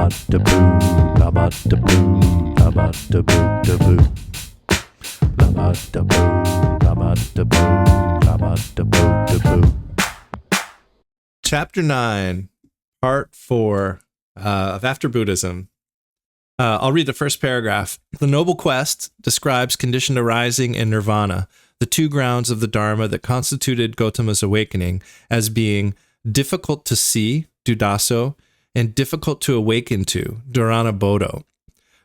Lama da boo, lama da boo, lama da boo da boo. Lama da boo, lama da boo, lama da boo da boo. Chapter 9, Part 4 of After Buddhism. I'll read the first paragraph. The Noble Quest describes conditioned arising and nirvana, the two grounds of the Dharma that constituted Gautama's awakening, as being difficult to see, dudaso, and difficult to awaken to, dharana bodho.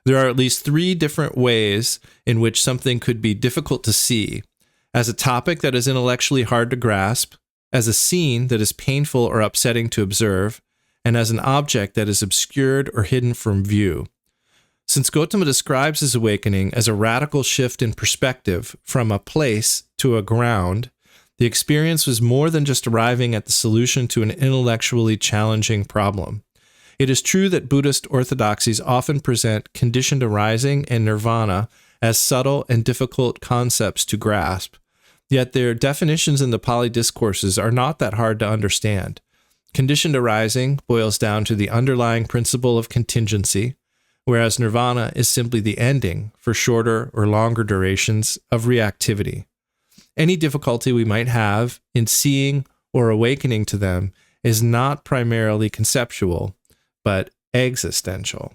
There are at least three different ways in which something could be difficult to see: as a topic that is intellectually hard to grasp, as a scene that is painful or upsetting to observe, and as an object that is obscured or hidden from view. Since Gautama describes his awakening as a radical shift in perspective from a place to a ground, the experience was more than just arriving at the solution to an intellectually challenging problem. It is true that Buddhist orthodoxies often present conditioned arising and nirvana as subtle and difficult concepts to grasp, yet their definitions in the Pali discourses are not that hard to understand. Conditioned arising boils down to the underlying principle of contingency, whereas nirvana is simply the ending for shorter or longer durations of reactivity. Any difficulty we might have in seeing or awakening to them is not primarily conceptual, but existential.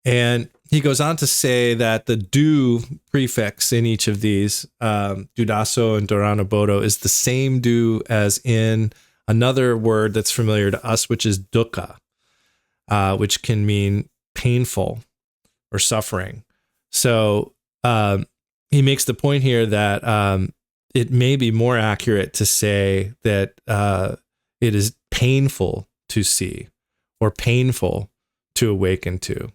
And he goes on to say that the do prefix in each of these, dudaso and dharana bodho, is the same do as in another word that's familiar to us, which is dukkha, which can mean painful or suffering. So he makes the point here that it may be more accurate to say that it is painful to see or painful to awaken to.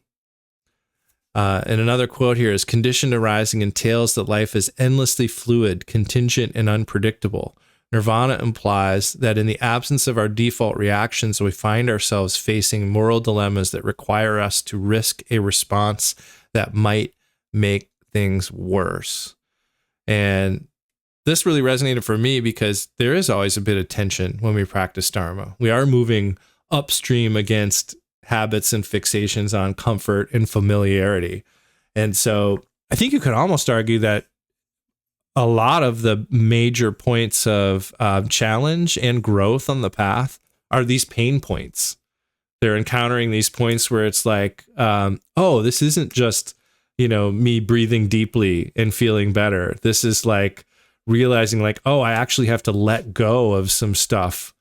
And another quote here is, conditioned arising entails that life is endlessly fluid, contingent, and unpredictable. Nirvana implies that in the absence of our default reactions, we find ourselves facing moral dilemmas that require us to risk a response that might make things worse. And this really resonated for me because there is always a bit of tension when we practice Dharma. We are moving upstream against habits and fixations on comfort and familiarity. And so I think you could almost argue that a lot of the major points of challenge and growth on the path are these pain points. They're encountering these points where it's like, oh, this isn't just, me breathing deeply and feeling better. This is like realizing like, oh, I actually have to let go of some stuff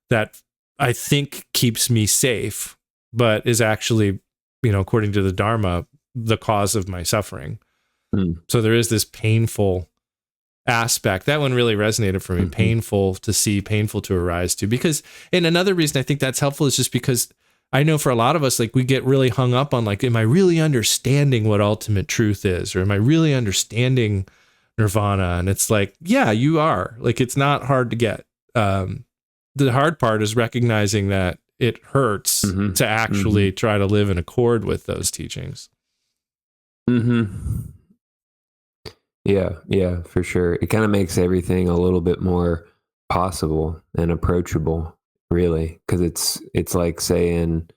that I think keeps me safe, but is actually, according to the Dharma, the cause of my suffering. So there is this painful aspect. That one really resonated for me. Painful to see, painful to arise to. Because, and another reason I think that's helpful is just because I know for a lot of us, like we get really hung up on like, am I really understanding what ultimate truth is? Or am I really understanding nirvana? And it's like, yeah, you are. Like, it's not hard to get. The hard part is recognizing that it hurts to actually try to live in accord with those teachings. Yeah, for sure. It kind of makes everything a little bit more possible and approachable, really, because it's like saying,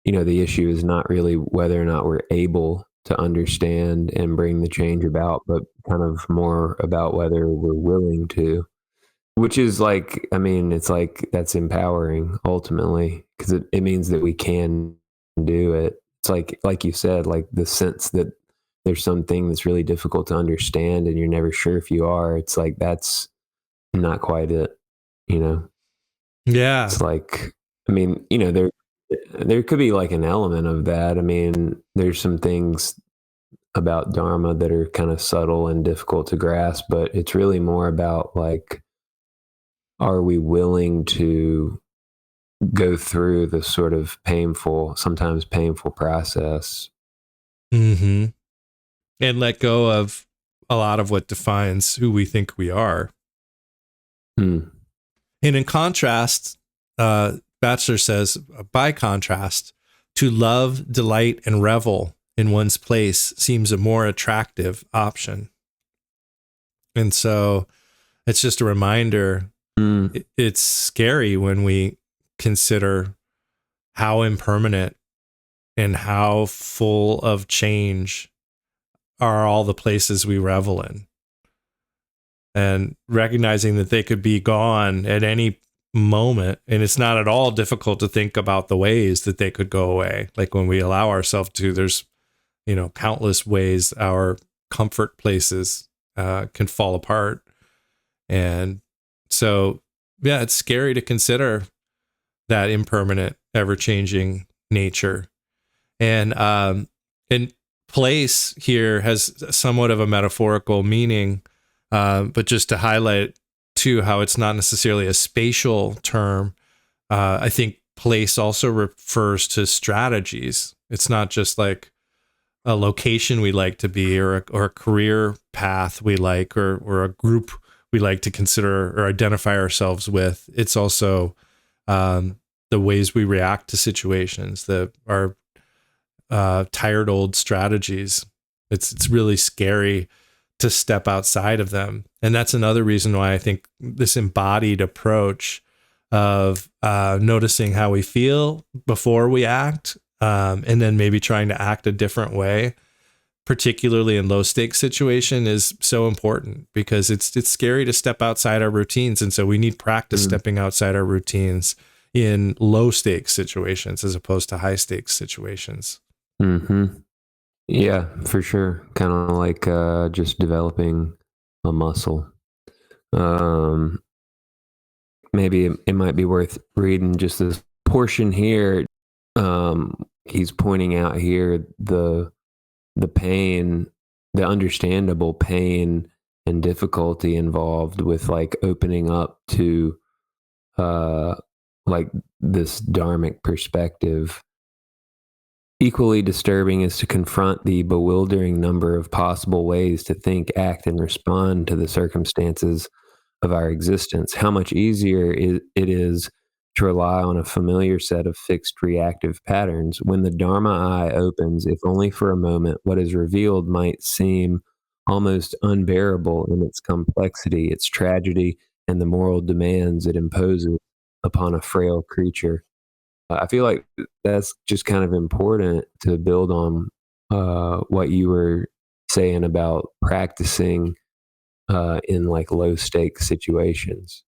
the issue is not really whether or not we're able to understand and bring the change about, but kind of more about whether we're willing to, which is like, it's like that's empowering ultimately, because it means that we can do it. It's like you said, like the sense that there's something that's really difficult to understand and you're never sure if you are. It's like, that's not quite it, Yeah. It's like, there could be like an element of that. There's some things about Dharma that are kind of subtle and difficult to grasp, but it's really more about like, are we willing to go through the sort of sometimes painful process? And let go of a lot of what defines who we think we are. And in contrast, Batchelor says, by contrast, to love, delight, and revel in one's place seems a more attractive option. And so it's just a reminder. It's scary when we consider how impermanent and how full of change are all the places we revel in. And recognizing that they could be gone at any moment. And it's not at all difficult to think about the ways that they could go away. Like when we allow ourselves to, there's, countless ways our comfort places can fall apart. And so, yeah, it's scary to consider that impermanent, ever-changing nature. And place here has somewhat of a metaphorical meaning, but just to highlight too how it's not necessarily a spatial term. I think place also refers to strategies. It's not just like a location we like to be, or a career path we like, or a group we like to consider or identify ourselves with. It's also the ways we react to situations, our tired old strategies. It's really scary to step outside of them. And that's another reason why I think this embodied approach of noticing how we feel before we act, and then maybe trying to act a different way, particularly in low stakes situation, is so important, because it's scary to step outside our routines. And so we need practice stepping outside our routines in low stakes situations as opposed to high stakes situations. Mm-hmm. Yeah, for sure. Kind of like just developing a muscle. Maybe it might be worth reading just this portion here. He's pointing out here the pain, the understandable pain and difficulty involved with like opening up to like this dharmic perspective. Equally disturbing is to confront the bewildering number of possible ways to think, act, and respond to the circumstances of our existence. How much easier it is to rely on a familiar set of fixed reactive patterns. When the Dharma eye opens, if only for a moment, what is revealed might seem almost unbearable in its complexity, its tragedy, and the moral demands it imposes upon a frail creature. I feel like that's just kind of important to build on what you were saying about practicing in like low stakes situations,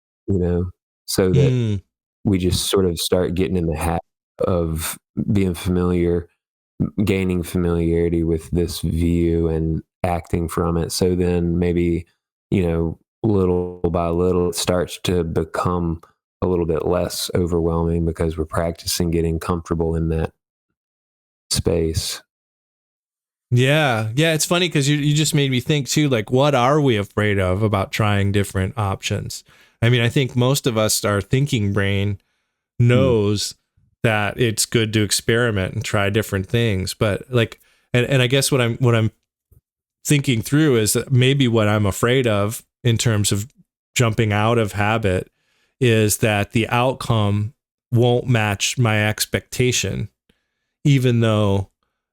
so that we just sort of start getting in the habit of being familiar, gaining familiarity with this view and acting from it. So then maybe, little by little, it starts to become a little bit less overwhelming because we're practicing getting comfortable in that space. Yeah. It's funny because you just made me think too, like, what are we afraid of about trying different options? I mean, I think most of us, our thinking brain knows that it's good to experiment and try different things. But like, and I guess what I'm thinking through is that maybe what I'm afraid of in terms of jumping out of habit is that the outcome won't match my expectation, even though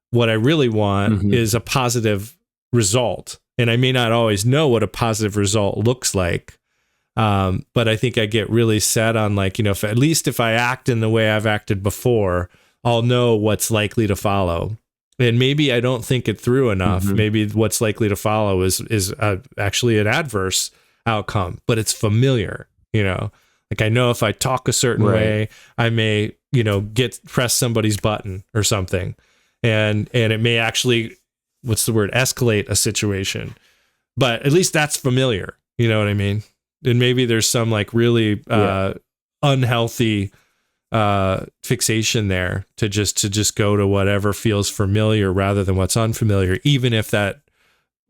what I really want is a positive result. And I may not always know what a positive result looks like. But I think I get really set on like, at least if I act in the way I've acted before, I'll know what's likely to follow. And maybe I don't think it through enough. Maybe what's likely to follow is actually an adverse outcome, but it's familiar, like I know if I talk a certain way, I may, press somebody's button or something. And it may actually, escalate a situation, but at least that's familiar. You know what I mean? And maybe there's some like really unhealthy fixation there to just go to whatever feels familiar rather than what's unfamiliar, even if that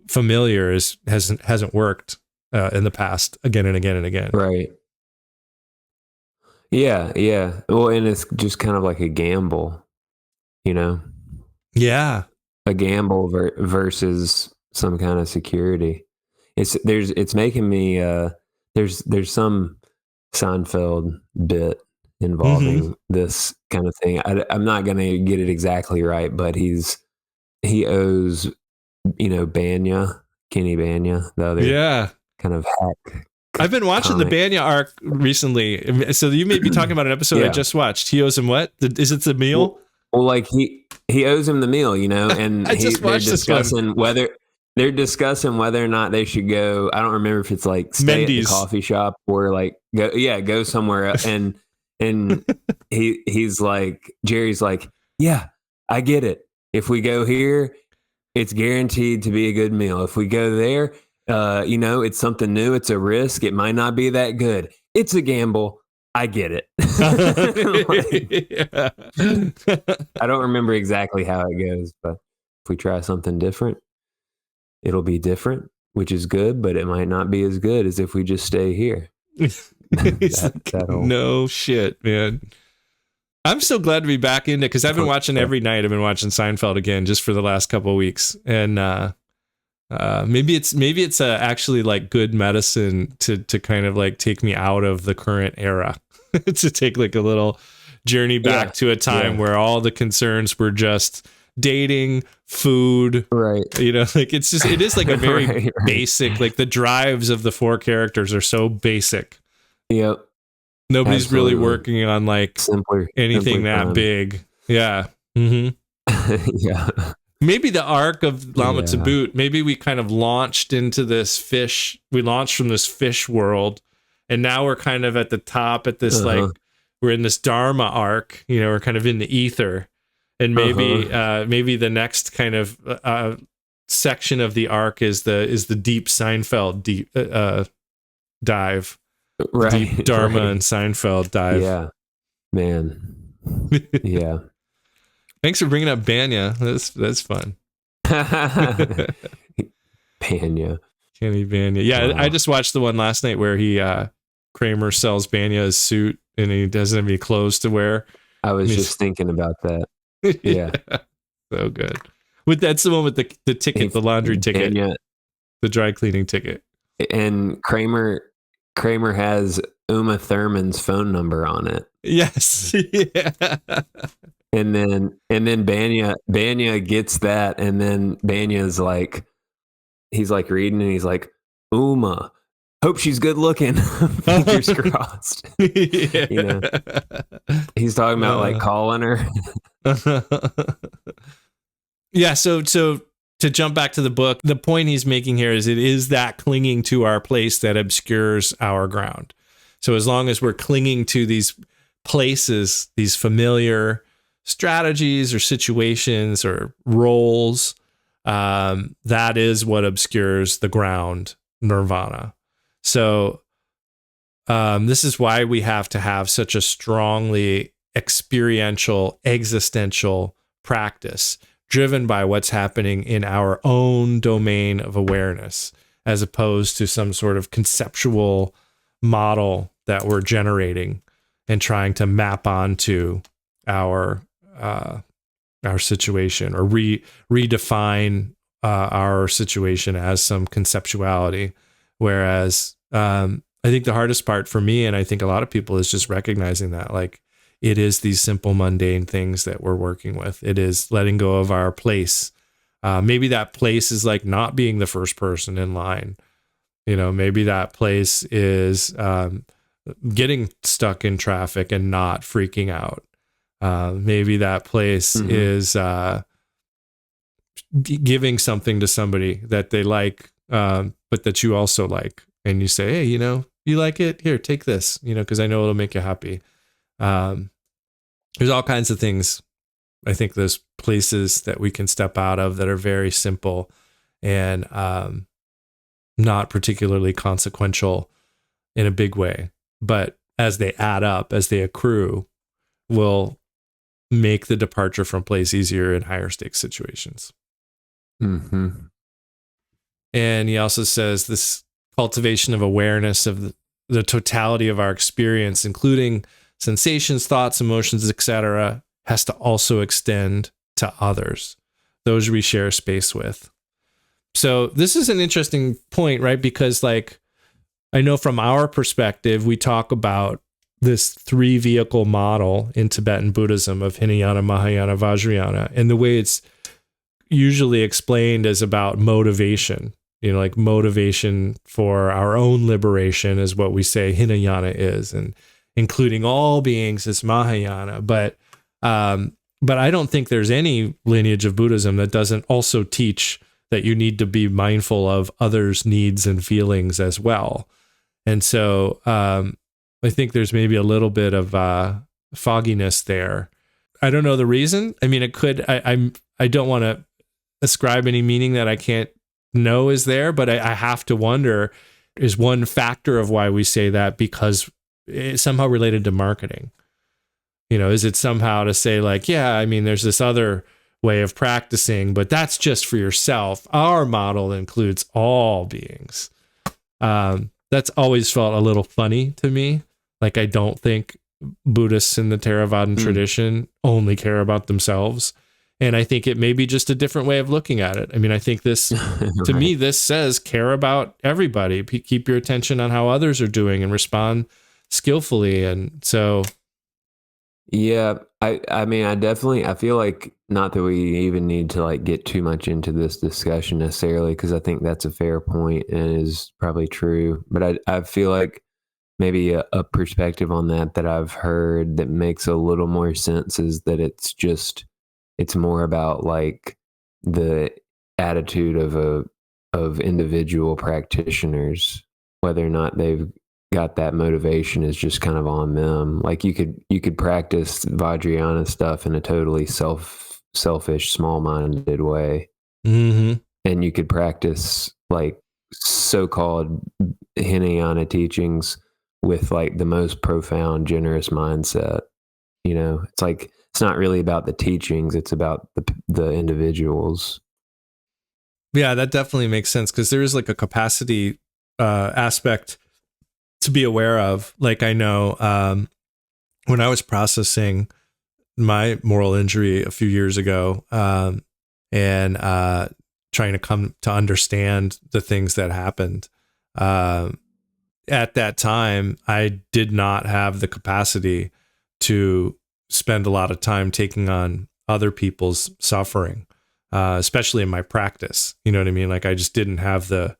familiar hasn't worked in the past again and again and again. Right. Yeah. Well, and it's just kind of like a gamble, Yeah. A gamble versus some kind of security. It's making me there's some Seinfeld bit involving this kind of thing. I'm not going to get it exactly right, but he owes Kenny Banya, the other kind of hack I've been watching the Banya arc recently. So you may be talking about an episode I just watched. He owes him what? Is it the meal? Well, like he owes him the meal, and they're discussing whether or not they should go. I don't remember if it's like stay Mendy's. At the coffee shop or like go somewhere else. And he's like, Jerry's like, yeah, I get it. If we go here, it's guaranteed to be a good meal. If we go there, it's something new. It's a risk. It might not be that good. It's a gamble. I get it. I don't remember exactly how it goes, but if we try something different, it'll be different, which is good, but it might not be as good as if we just stay here. No shit, man. I'm so glad to be back in it because I've been watching every night. I've been watching Seinfeld again just for the last couple of weeks, and maybe it's actually like good medicine to kind of like take me out of the current era, to take like a little journey back to a time where all the concerns were just dating, food, right? Like it is like a very basic, like the drives of the four characters are so basic. Yep. Nobody's Absolutely. really working on like anything that big. Yeah. Mm-hmm. Yeah. Maybe the arc of Lama to boot, maybe we kind of launched into this fish. We launched from this fish world, and now we're kind of at the top at this, like, we're in this Dharma arc, we're kind of in the ether. And maybe the next kind of section of the arc is the deep Seinfeld dive. Right. Deep Dharma and Seinfeld dive. Yeah. Man. Yeah. Thanks for bringing up Banya. That's fun. Banya. Kenny Banya. Yeah, wow. I just watched the one last night where Kramer sells Banya's suit and he doesn't have any clothes to wear. I was just thinking about that. Yeah. So good. That's the one with the ticket, the laundry ticket, the dry cleaning ticket. And Kramer has Uma Thurman's phone number on it. Yes. Yeah. And then Banya gets that, and then Banya's like, he's like reading and he's like, Uma, hope she's good looking. Fingers crossed. Yeah. He's talking about like calling her. Yeah. So to jump back to the book, the point he's making here is it is that clinging to our place that obscures our ground. So as long as we're clinging to these places, these familiar strategies or situations or roles, that is what obscures the ground, nirvana. So this is why we have to have such a strongly experiential, existential practice driven by what's happening in our own domain of awareness, as opposed to some sort of conceptual model that we're generating and trying to map onto our situation or redefine our situation as some conceptuality. Whereas I think the hardest part for me, and I think a lot of people, is just recognizing that, like, it is these simple, mundane things that we're working with. It is letting go of our place. Maybe that place is like not being the first person in line. Maybe that place is getting stuck in traffic and not freaking out. Maybe that place is giving something to somebody that they like, but that you also like. And you say, hey, you like it? Here, take this, because I know it'll make you happy. There's all kinds of things. I think there's places that we can step out of that are very simple and not particularly consequential in a big way, but as they add up, as they accrue, will make the departure from place easier in higher stakes situations. Mm-hmm. And he also says this cultivation of awareness of the totality of our experience, including sensations, thoughts, emotions, etc., has to also extend to others, those we share space with. So this is an interesting point, right? Because, like, I know from our perspective, we talk about this 3-vehicle model in Tibetan Buddhism of Hinayana, Mahayana, Vajrayana, and the way it's usually explained as about motivation. like motivation for our own liberation is what we say Hinayana is, and including all beings is Mahayana. But I don't think there's any lineage of Buddhism that doesn't also teach that you need to be mindful of others' needs and feelings as well. And so I think there's maybe a little bit of fogginess there. I don't know the reason. I mean, it could. I don't want to ascribe any meaning that I can't know is there, but I have to wonder, is one factor of why we say that because it's somehow related to marketing. Is it somehow to say like, yeah, I mean, there's this other way of practicing, but that's just for yourself. Our model includes all beings. That's always felt a little funny to me. Like, I don't think Buddhists in the Theravadan tradition only care about themselves. And I think it may be just a different way of looking at it. I mean, I think this, to me, this says care about everybody. Keep your attention on how others are doing and respond skillfully. And so... Yeah, I mean, I feel like, not that we even need to like get too much into this discussion necessarily, because I think that's a fair point and is probably true. But I feel like maybe a perspective on that I've heard that makes a little more sense is that it's more about like the attitude of individual practitioners, whether or not they've got that motivation is just kind of on them. Like you could practice Vajrayana stuff in a totally selfish, small-minded way. Mm-hmm. And you could practice like so-called Hinayana teachings with like the most profound, generous mindset. It's like, it's not really about the teachings, it's about the individuals. Yeah, that definitely makes sense, because there is like a capacity aspect to be aware of. Like, I know when I was processing my moral injury a few years ago, and trying to come to understand the things that happened, at that time, I did not have the capacity to spend a lot of time taking on other people's suffering, especially in my practice. You know what I mean? Like, I just didn't have the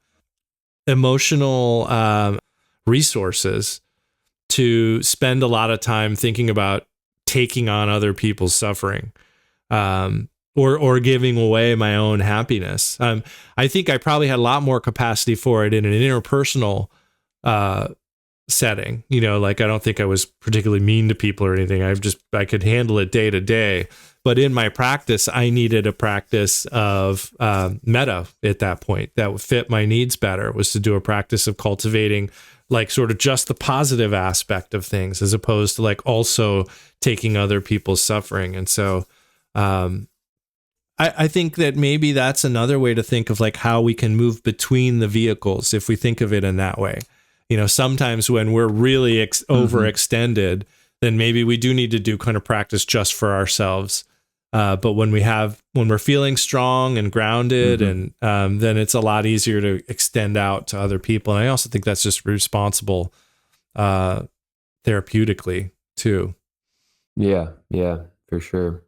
emotional resources to spend a lot of time thinking about taking on other people's suffering, or giving away my own happiness. I think I probably had a lot more capacity for it in an interpersonal setting. Like, I don't think I was particularly mean to people or anything. I could handle it day to day. But in my practice, I needed a practice of metta at that point that would fit my needs better, was to do a practice of cultivating like sort of just the positive aspect of things, as opposed to like also taking other people's suffering. And so I think that maybe that's another way to think of like how we can move between the vehicles, if we think of it in that way. Sometimes when we're really overextended, then maybe we do need to do kind of practice just for ourselves. But when we're feeling strong and grounded, and then it's a lot easier to extend out to other people. And I also think that's just responsible therapeutically too. Yeah, for sure.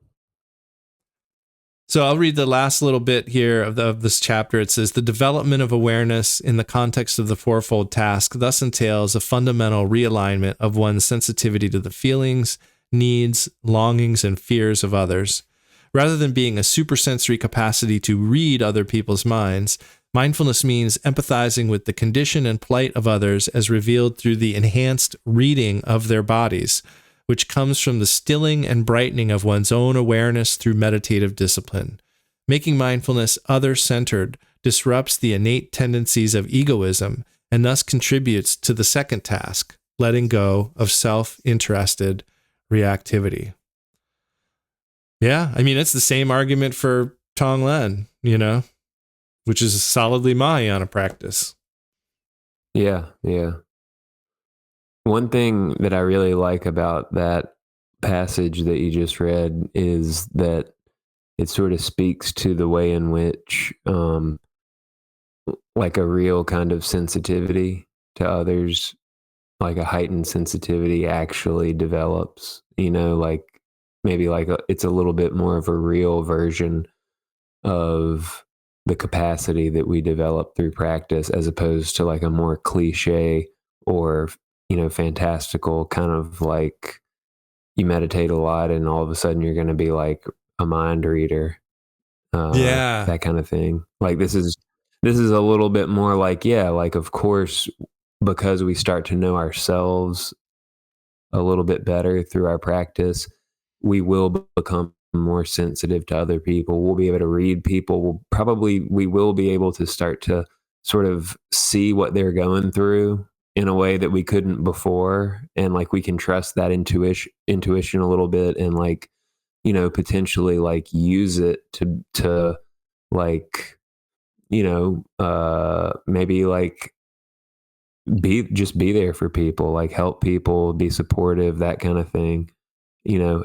So I'll read the last little bit here of this chapter. It says, the development of awareness in the context of the fourfold task thus entails a fundamental realignment of one's sensitivity to the feelings, needs, longings, and fears of others. Rather than being a supersensory capacity to read other people's minds, mindfulness means empathizing with the condition and plight of others as revealed through the enhanced reading of their bodies, which comes from the stilling and brightening of one's own awareness through meditative discipline. Making mindfulness other-centered disrupts the innate tendencies of egoism and thus contributes to the second task, letting go of self-interested reactivity. Yeah, I mean, it's the same argument for Tonglen, which is a solidly Mahayana practice. Yeah. One thing that I really like about that passage that you just read is that it sort of speaks to the way in which like a real kind of sensitivity to others, like a heightened sensitivity actually develops, like maybe like it's a little bit more of a real version of the capacity that we develop through practice, as opposed to like a more cliche or, fantastical kind of like you meditate a lot and all of a sudden you're going to be like a mind reader, Yeah. that kind of thing. Like this is a little bit more like, yeah, like of course, because we start to know ourselves a little bit better through our practice, we will become more sensitive to other people. We'll be able to read people. We will be able to start to sort of see what they're going through in a way that we couldn't before. And like, we can trust that intuition a little bit, and like, potentially like use it to like, maybe like be there for people, like help people, be supportive, that kind of thing,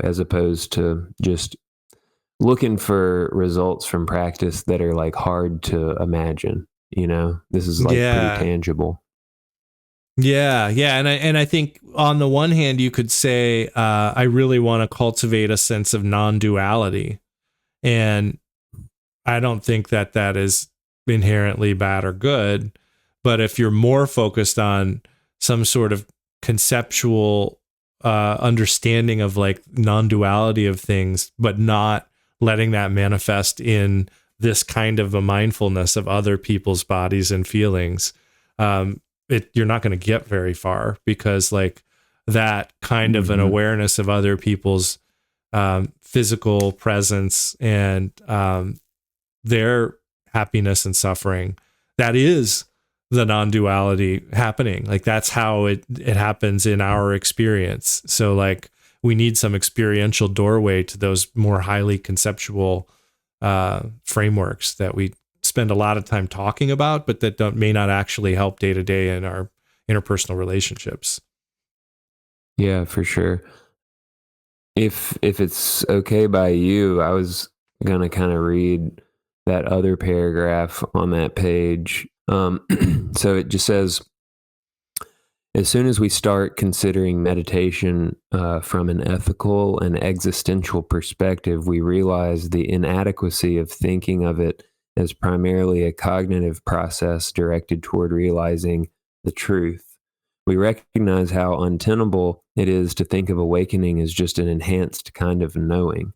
as opposed to just looking for results from practice that are like hard to imagine. This is like pretty Yeah. tangible. Yeah, and I think on the one hand you could say I really want to cultivate a sense of non-duality, and I don't think that is inherently bad or good. But if you're more focused on some sort of conceptual understanding of like non-duality of things, but not letting that manifest in this kind of a mindfulness of other people's bodies and feelings, you're not going to get very far, because like that kind of an awareness of other people's physical presence and their happiness and suffering, that is the non-duality happening. Like that's how it happens in our experience. So like we need some experiential doorway to those more highly conceptual frameworks that we spend a lot of time talking about, but that may not actually help day to day in our interpersonal relationships. Yeah, for sure. If it's okay by you, I was gonna kind of read that other paragraph on that page. So it just says, as soon as we start considering meditation from an ethical and existential perspective, we realize the inadequacy of thinking of it as primarily a cognitive process directed toward realizing the truth. We recognize how untenable it is to think of awakening as just an enhanced kind of knowing.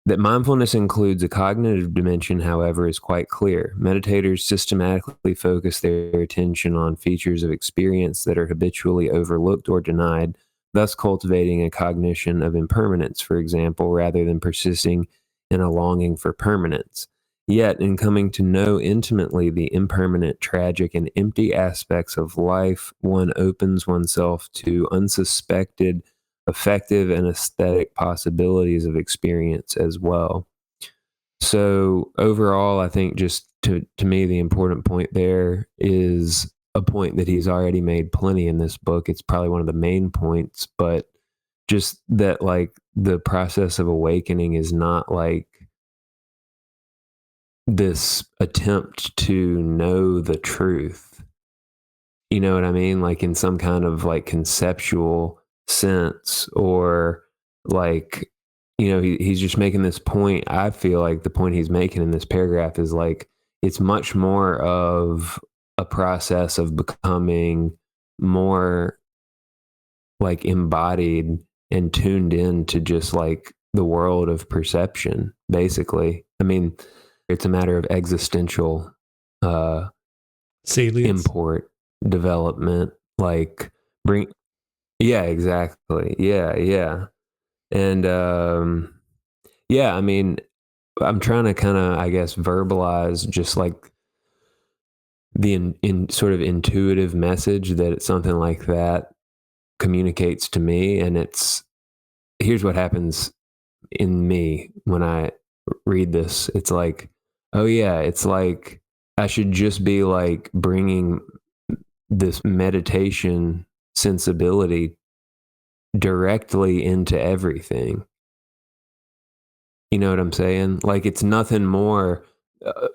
That mindfulness includes a cognitive dimension, however, is quite clear. Meditators systematically focus their attention on features of experience that are habitually overlooked or denied, thus cultivating a cognition of impermanence, for example, rather than persisting in a longing for permanence. Yet, in coming to know intimately the impermanent, tragic, and empty aspects of life, one opens oneself to unsuspected, effective, and aesthetic possibilities of experience as well. So overall, I think just to me, the important point there is a point that he's already made plenty in this book. It's probably one of the main points, but just that like the process of awakening is not like this attempt to know the truth. You know what I mean? Like in some kind of like conceptual sense, or like, he's just making this point. I feel like the point he's making in this paragraph is like, it's much more of a process of becoming more like embodied and tuned in to just like the world of perception, basically. I mean, it's a matter of existential Salience. import, development, like yeah, exactly. Yeah. And I mean, I'm trying to kind of, I guess, verbalize just like the in sort of intuitive message that something like that communicates to me. And here's what happens in me when I read this. It's like, oh yeah, it's like I should just be like bringing this meditation sensibility directly into everything. You know what I'm saying? Like it's nothing more.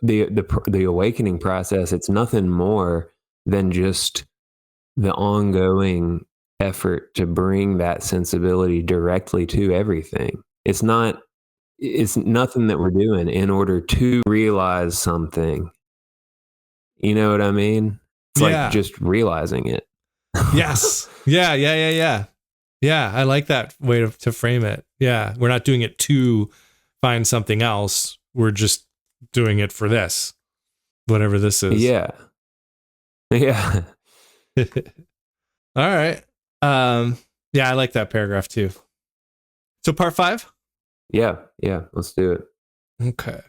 The awakening process. It's nothing more than just the ongoing effort to bring that sensibility directly to everything. It's not it's nothing that we're doing in order to realize something. You know what I mean? It's like Yeah. just realizing it. Yes. Yeah. Yeah. Yeah. Yeah. Yeah. I like that way to frame it. Yeah. We're not doing it to find something else. We're just doing it for this, whatever this is. Yeah. Yeah. All right. Yeah, I like that paragraph too. So part 5? Yeah. Yeah. Let's do it. Okay.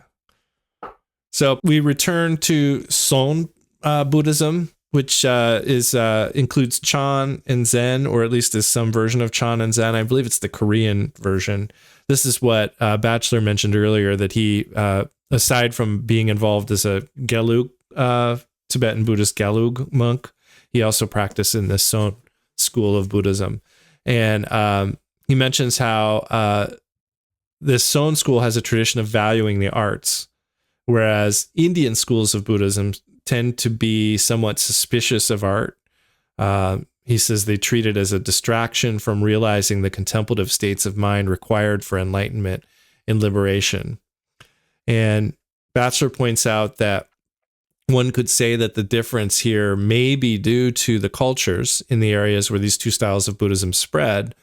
So we return to Son Buddhism, which includes Chan and Zen, or at least is some version of Chan and Zen. I believe it's the Korean version. This is what Batchelor mentioned earlier, that he, aside from being involved as a Gelug, Tibetan Buddhist Gelug monk, he also practiced in the Son school of Buddhism. And he mentions how this Son school has a tradition of valuing the arts, whereas Indian schools of Buddhism tend to be somewhat suspicious of art. He says they treat it as a distraction from realizing the contemplative states of mind required for enlightenment and liberation. And Batchelor points out that one could say that the difference here may be due to the cultures in the areas where these two styles of Buddhism spread,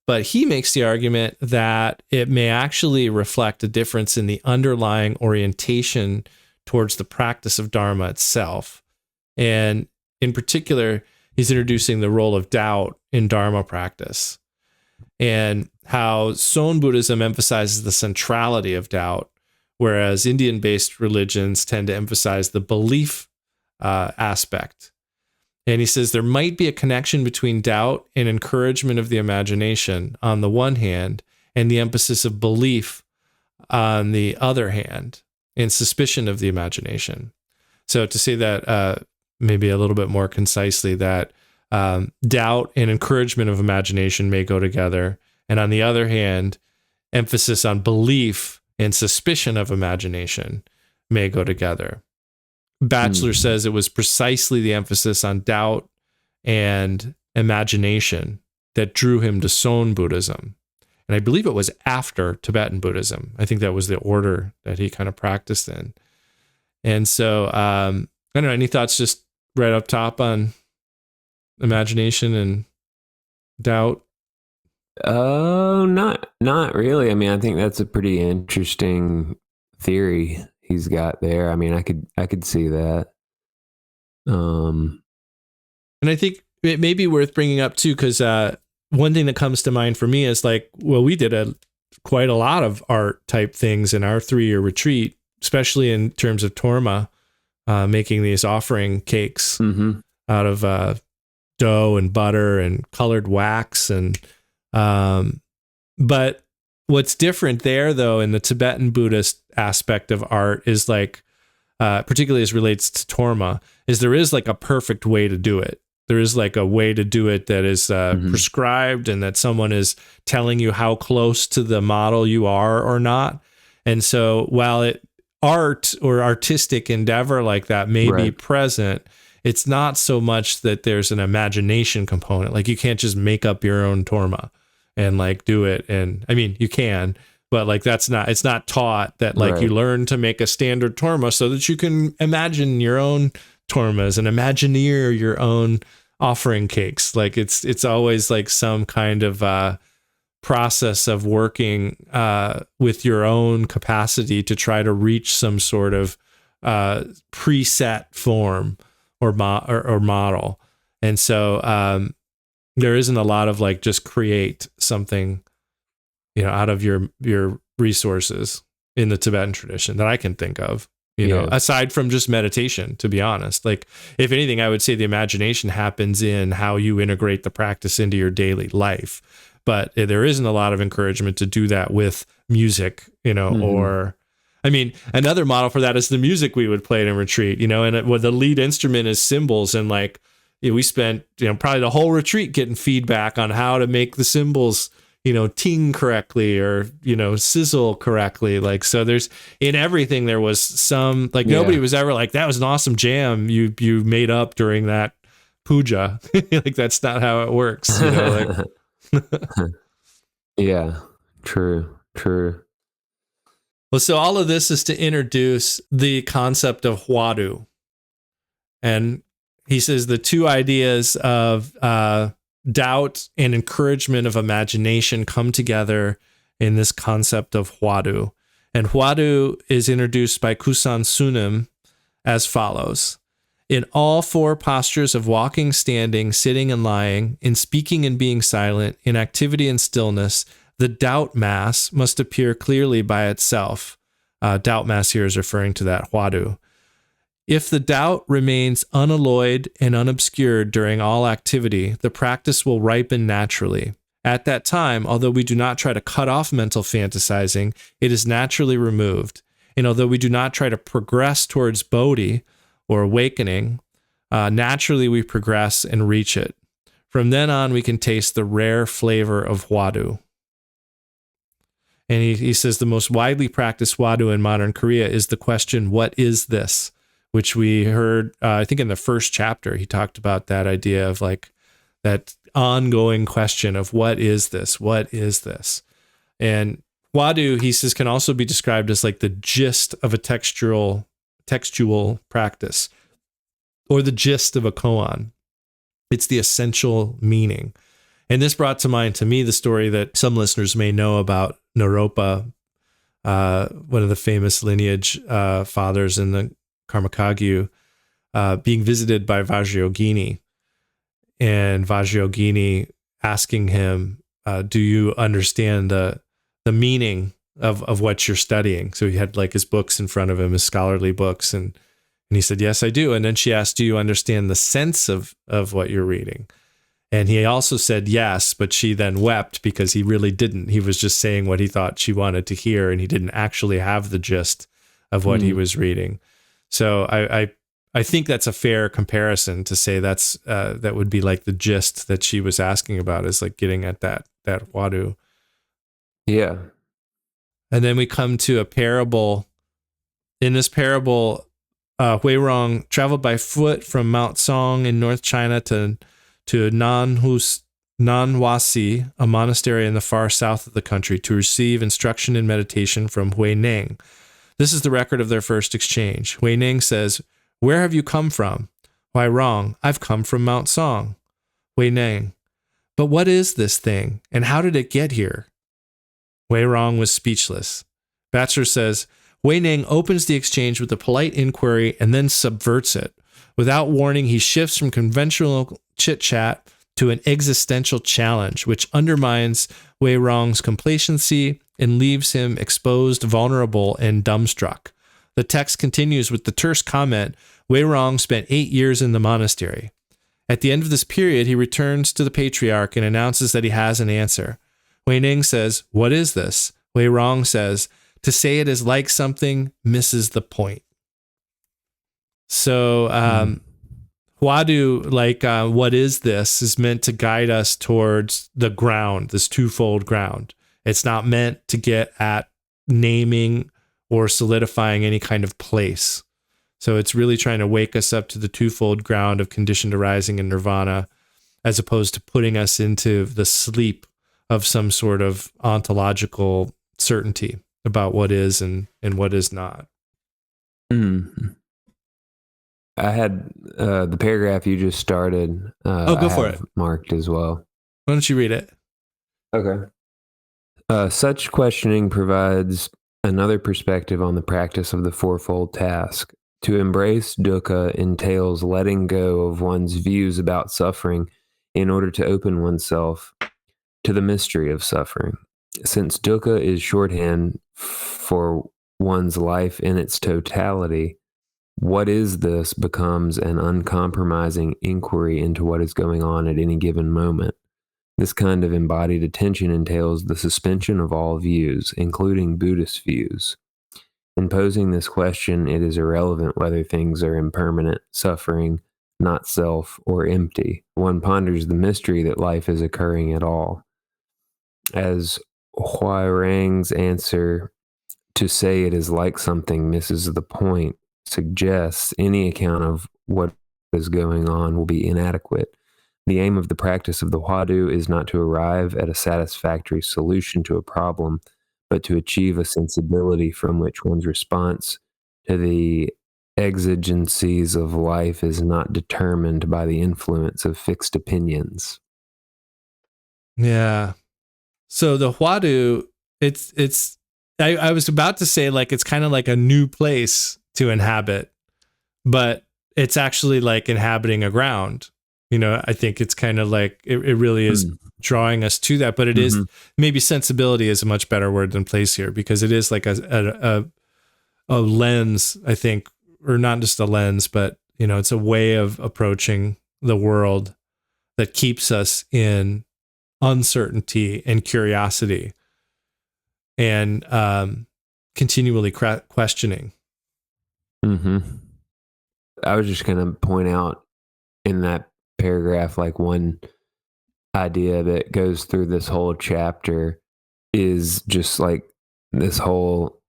but he makes the argument that it may actually reflect a difference in the underlying orientation towards the practice of Dharma itself. And in particular, he's introducing the role of doubt in Dharma practice, and how Son Buddhism emphasizes the centrality of doubt, whereas Indian-based religions tend to emphasize the belief aspect. And he says there might be a connection between doubt and encouragement of the imagination on the one hand, and the emphasis of belief on the other hand, and suspicion of the imagination. So to say that maybe a little bit more concisely, that doubt and encouragement of imagination may go together, and on the other hand, emphasis on belief and suspicion of imagination may go together. Batchelor says it was precisely the emphasis on doubt and imagination that drew him to Son Buddhism. And I believe it was after Tibetan Buddhism. I think that was the order that he kind of practiced in. And so, I don't know, any thoughts just right up top on imagination and doubt? Oh, not really. I mean, I think that's a pretty interesting theory he's got there. I mean, I could see that. And I think it may be worth bringing up too, because one thing that comes to mind for me is like, well, we did quite a lot of art type things in our 3-year retreat, especially in terms of Torma, making these offering cakes out of dough and butter and colored wax. And but what's different there, though, in the Tibetan Buddhist aspect of art is like, particularly as relates to Torma, is there is like a perfect way to do it. There is like a way to do it that is prescribed, and that someone is telling you how close to the model you are or not. And so while art or artistic endeavor like that may be present, it's not so much that there's an imagination component. Like you can't just make up your own Torma and like do it. And I mean, you can, but like it's not taught that like you learn to make a standard Torma so that you can imagine your own Tormas and imagineer your own offering cakes. Like it's always like some kind of process of working with your own capacity to try to reach some sort of preset form or model. And so there isn't a lot of like just create something, out of your resources in the Tibetan tradition that I can think of. Aside from just meditation, to be honest. Like, if anything, I would say the imagination happens in how you integrate the practice into your daily life. But there isn't a lot of encouragement to do that with music, or, I mean, another model for that is the music we would play in a retreat, and the lead instrument is cymbals. And like, we spent, probably the whole retreat getting feedback on how to make the cymbals ting correctly or, sizzle correctly. Like, so in everything, there was some, like, nobody was ever like, that was an awesome jam you made up during that puja. Like, that's not how it works. Yeah, true. Well, so all of this is to introduce the concept of Huadu. And he says the two ideas of doubt and encouragement of imagination come together in this concept of Huadu. And Huadu is introduced by Kusan Sunim as follows. In all four postures of walking, standing, sitting, and lying, in speaking and being silent, in activity and stillness, the doubt mass must appear clearly by itself. Doubt mass here is referring to that Huadu. If the doubt remains unalloyed and unobscured during all activity, the practice will ripen naturally. At that time, although we do not try to cut off mental fantasizing, it is naturally removed. And although we do not try to progress towards bodhi or awakening, naturally we progress and reach it. From then on, we can taste the rare flavor of Huadu. And he says the most widely practiced Huadu in modern Korea is the question, what is this? Which we heard, I think in the first chapter, he talked about that idea of like that ongoing question of what is this? What is this? And Huadu, he says, can also be described as like the gist of a textual practice or the gist of a koan. It's the essential meaning. And this brought to mind to me the story that some listeners may know about Naropa, one of the famous lineage fathers in the Karma Kagyu, being visited by Vajrayogini, and Vajrayogini asking him, do you understand the meaning of what you're studying? So he had like his books in front of him, his scholarly books, and he said, yes, I do. And then she asked, do you understand the sense of what you're reading? And he also said yes, but she then wept because he really didn't. He was just saying what he thought she wanted to hear, and he didn't actually have the gist of what he was reading. So I think that's a fair comparison to say that's that would be like the gist that she was asking about, is like getting at that Huadu. Yeah. And then we come to a parable. In this parable, Huirong traveled by foot from Mount Song in North China to Nanhuasi, a monastery in the far south of the country, to receive instruction in meditation from Huineng. This is the record of their first exchange. Huineng says, where have you come from? Huirong, I've come from Mount Song. Huineng, but what is this thing, and how did it get here? Huirong was speechless. Batchelor says, Huineng opens the exchange with a polite inquiry and then subverts it. Without warning, he shifts from conventional chit-chat to an existential challenge, which undermines Huirong's complacency and leaves him exposed, vulnerable, and dumbstruck. The text continues with the terse comment, Huirong spent 8 years in the monastery. At the end of this period, he returns to the patriarch and announces that he has an answer. Huineng says, what is this? Huirong says, to say it is like something misses the point. So, Huadu, like, what is this, is meant to guide us towards the ground, this twofold ground. It's not meant to get at naming or solidifying any kind of place. So it's really trying to wake us up to the twofold ground of conditioned arising and nirvana, as opposed to putting us into the sleep of some sort of ontological certainty about what is and what is not. Mm-hmm. I had the paragraph you just started. Go for it. Marked as well. Why don't you read it? Okay. Such questioning provides another perspective on the practice of the fourfold task. To embrace dukkha entails letting go of one's views about suffering in order to open oneself to the mystery of suffering. Since dukkha is shorthand for one's life in its totality, what is this becomes an uncompromising inquiry into what is going on at any given moment. This kind of embodied attention entails the suspension of all views, including Buddhist views. In posing this question, it is irrelevant whether things are impermanent, suffering, not self, or empty. One ponders the mystery that life is occurring at all. As Huirong's answer, to say it is like something misses the point, suggests any account of what is going on will be inadequate. The aim of the practice of the Huadu is not to arrive at a satisfactory solution to a problem, but to achieve a sensibility from which one's response to the exigencies of life is not determined by the influence of fixed opinions. Yeah. So the Huadu, I was about to say like it's kind of like a new place to inhabit, but it's actually like inhabiting a ground. I think it's kind of like it really is drawing us to that, but it is maybe sensibility is a much better word than place here, because it is like a lens, I think, or not just a lens, but it's a way of approaching the world that keeps us in uncertainty and curiosity and continually questioning. I was just going to point out in that paragraph, like one idea that goes through this whole chapter is just like this whole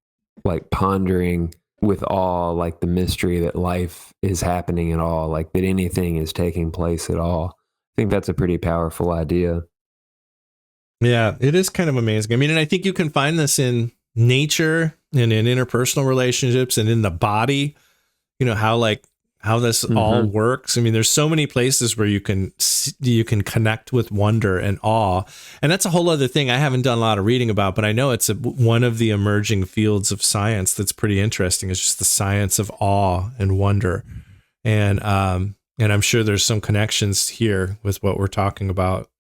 like pondering with awe, like the mystery that life is happening at all, like that anything is taking place at all. I think that's a pretty powerful idea. Yeah, it is kind of amazing. I mean, and I think you can find this in nature and in interpersonal relationships and in the body, how this all works. I mean, there's so many places where you can connect with wonder and awe. And that's a whole other thing I haven't done a lot of reading about, but I know it's one of the emerging fields of science that's pretty interesting. It's just the science of awe and wonder. And I'm sure there's some connections here with what we're talking about.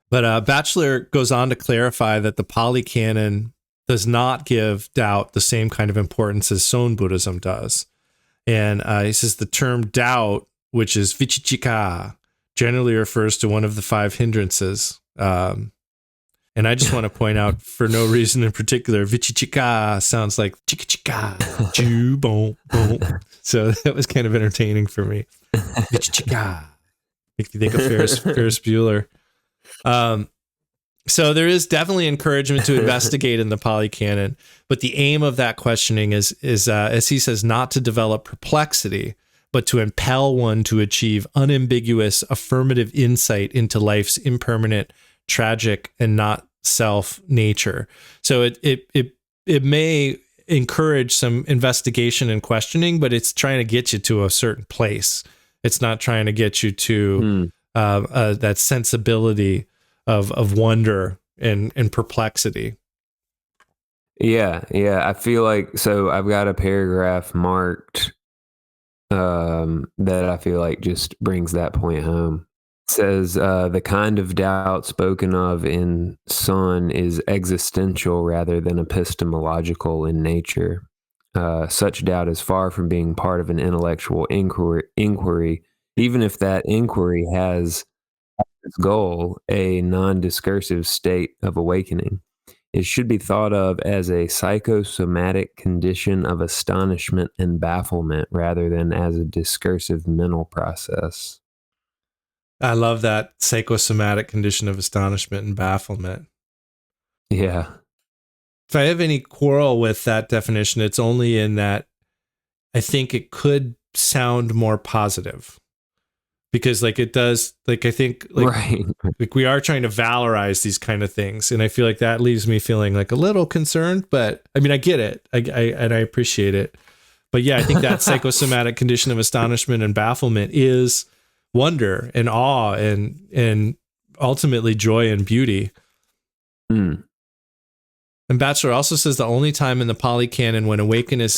But Batchelor goes on to clarify that the Pali Canon does not give doubt the same kind of importance as Son Buddhism does. And he says the term doubt, which is vichichika, generally refers to one of the 5 hindrances. And I just want to point out, for no reason in particular, vichichika sounds like chika chika, choo, boom, boom. So that was kind of entertaining for me. Vichichika. Make you think of Ferris Bueller. So there is definitely encouragement to investigate in the Pali Canon, but the aim of that questioning is as he says, not to develop perplexity, but to impel one to achieve unambiguous, affirmative insight into life's impermanent, tragic, and not self nature. So it may encourage some investigation and questioning, but it's trying to get you to a certain place. It's not trying to get you to that sensibility of wonder and perplexity. Yeah. I feel like, so I've got a paragraph marked that I feel like just brings that point home. It says, the kind of doubt spoken of in Son is existential rather than epistemological in nature. Such doubt is far from being part of an intellectual inquiry, even if that inquiry has its goal a non-discursive state of awakening. It should be thought of as a psychosomatic condition of astonishment and bafflement rather than as a discursive mental process. I love that psychosomatic condition of astonishment and bafflement. Yeah. If I have any quarrel with that definition, it's only in that I think it could sound more positive. Because like it does, like I think like we are trying to valorize these kind of things, and I feel like that leaves me feeling like a little concerned. But I mean, I get it, and I appreciate it. But yeah, I think that psychosomatic condition of astonishment and bafflement is wonder and awe and ultimately joy and beauty. And Batchelor also says the only time in the Pali Canon when awakening is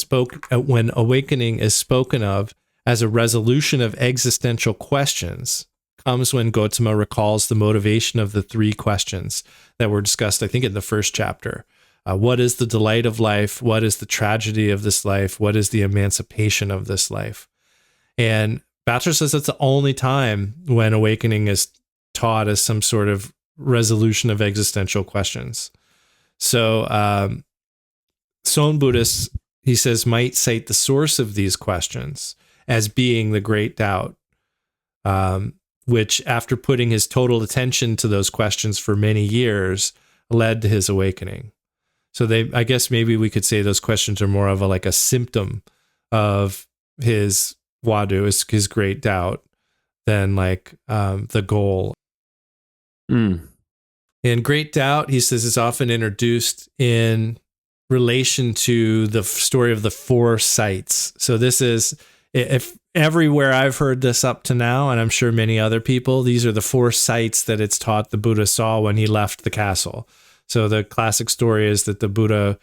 spoken of as a resolution of existential questions comes when Gautama recalls the motivation of the 3 questions that were discussed, I think, in the first chapter. What is the delight of life? What is the tragedy of this life? What is the emancipation of this life? And Batchelor says that's the only time when awakening is taught as some sort of resolution of existential questions. So Son Buddhists, he says, might cite the source of these questions as being the great doubt, which after putting his total attention to those questions for many years led to his awakening. So I guess maybe we could say those questions are more of a symptom of his wadu, his great doubt, than the goal. And great doubt, he says, is often introduced in relation to the story of the four sights. So this is, if everywhere I've heard this up to now, and I'm sure many other people, these are the four sights that it's taught the Buddha saw when he left the castle. So the classic story is that the Buddha,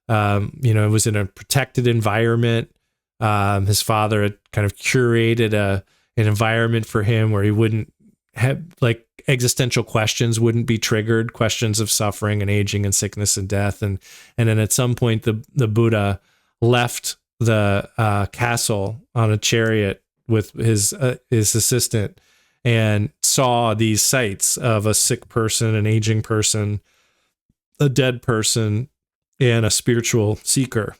was in a protected environment. His father had kind of curated an environment for him where he wouldn't have, like, existential questions wouldn't be triggered, questions of suffering and aging and sickness and death. And then at some point, the Buddha left the castle on a chariot with his assistant and saw these sights of a sick person, an aging person, a dead person, and a spiritual seeker.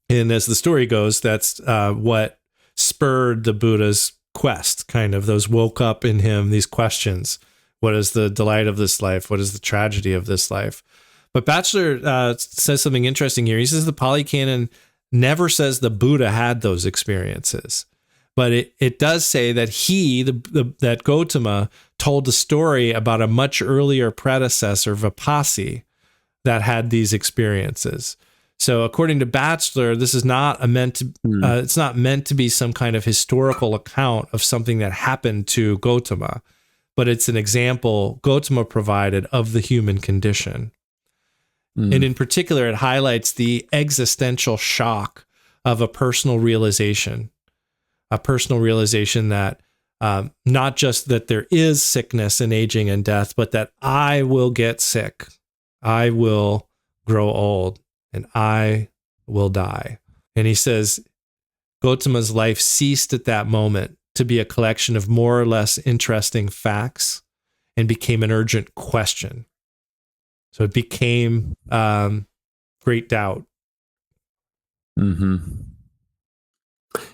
And as the story goes, that's what spurred the Buddha's quest, kind of. Those woke up in him these questions. What is the delight of this life? What is the tragedy of this life? But Batchelor says something interesting here. He says the Pali Canon never says the Buddha had those experiences, but it does say that that Gautama told a story about a much earlier predecessor, Vipassi, that had these experiences. So according to Batchelor, this is not it's not meant to be some kind of historical account of something that happened to Gautama, but it's an example Gautama provided of the human condition. And in particular, it highlights the existential shock of a personal realization that not just that there is sickness and aging and death, but that I will get sick, I will grow old, and I will die. And he says Gautama's life ceased at that moment to be a collection of more or less interesting facts and became an urgent question. So it became great doubt. Mm-hmm.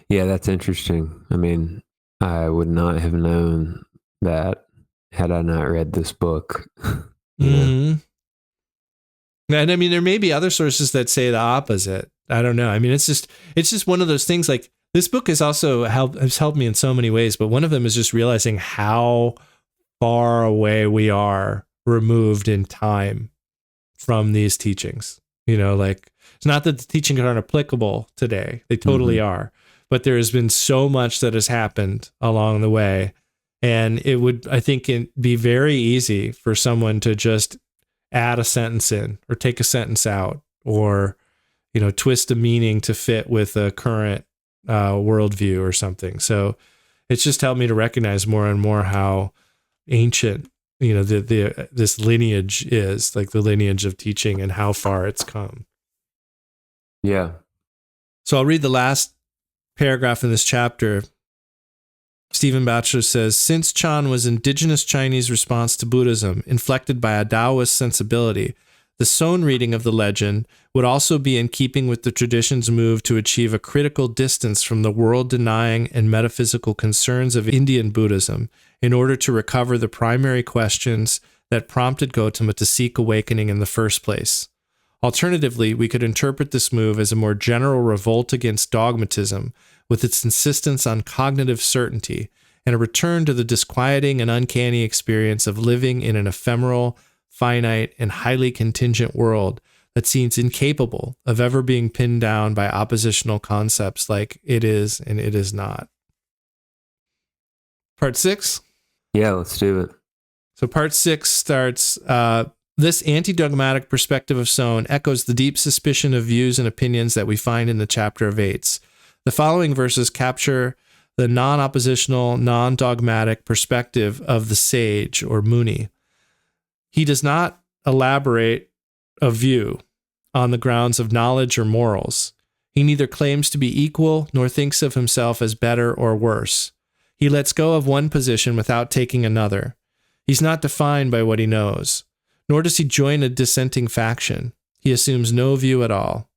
Yeah, that's interesting. I mean, I would not have known that had I not read this book. Mm-hmm. And I mean, there may be other sources that say the opposite. I don't know. I mean, it's just one of those things. Like, this book has helped me in so many ways, but one of them is just realizing how far away we are removed in time from these teachings. Like, it's not that the teachings aren't applicable today. They totally are. But there has been so much that has happened along the way. And it would, I think, be very easy for someone to just add a sentence in or take a sentence out or, twist a meaning to fit with a current worldview or something. So it's just helped me to recognize more and more how ancient, this lineage is, like the lineage of teaching, and how far it's come. Yeah. So I'll read the last paragraph in this chapter. Stephen Batchelor says, since Chan was indigenous Chinese response to Buddhism, inflected by a Taoist sensibility, the Sohn reading of the legend would also be in keeping with the tradition's move to achieve a critical distance from the world-denying and metaphysical concerns of Indian Buddhism in order to recover the primary questions that prompted Gautama to seek awakening in the first place. Alternatively, we could interpret this move as a more general revolt against dogmatism, with its insistence on cognitive certainty, and a return to the disquieting and uncanny experience of living in an ephemeral, finite, and highly contingent world that seems incapable of ever being pinned down by oppositional concepts like it is and it is not. Part 6? Yeah, let's do it. So part 6 starts, this anti-dogmatic perspective of Sohn echoes the deep suspicion of views and opinions that we find in the chapter of Eights. The following verses capture the non-oppositional, non-dogmatic perspective of the sage or Muni. He does not elaborate a view on the grounds of knowledge or morals. He neither claims to be equal nor thinks of himself as better or worse. He lets go of one position without taking another. He's not defined by what he knows, nor does he join a dissenting faction. He assumes no view at all.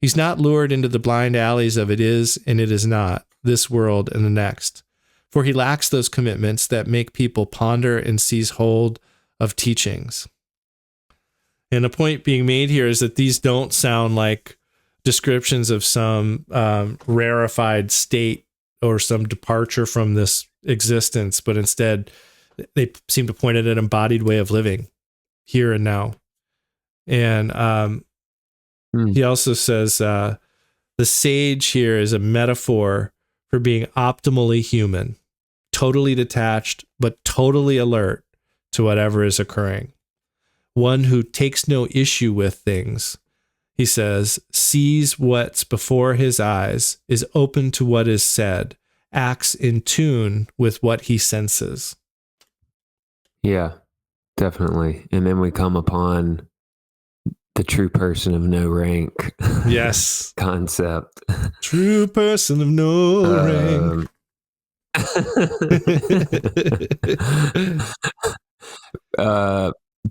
He's not lured into the blind alleys of it is and it is not, this world and the next, for he lacks those commitments that make people ponder and seize hold of teachings. And the point being made here is that these don't sound like descriptions of some rarefied state or some departure from this existence, but instead they seem to point at an embodied way of living. here and now. And he also says the sage here is a metaphor for being optimally human, totally detached, but totally alert to whatever is occurring. One who takes no issue with things, he says, sees what's before his eyes, is open to what is said, acts in tune with what he senses. Yeah, definitely. And then we come upon the true person of no rank. Yes. Concept. True person of no rank.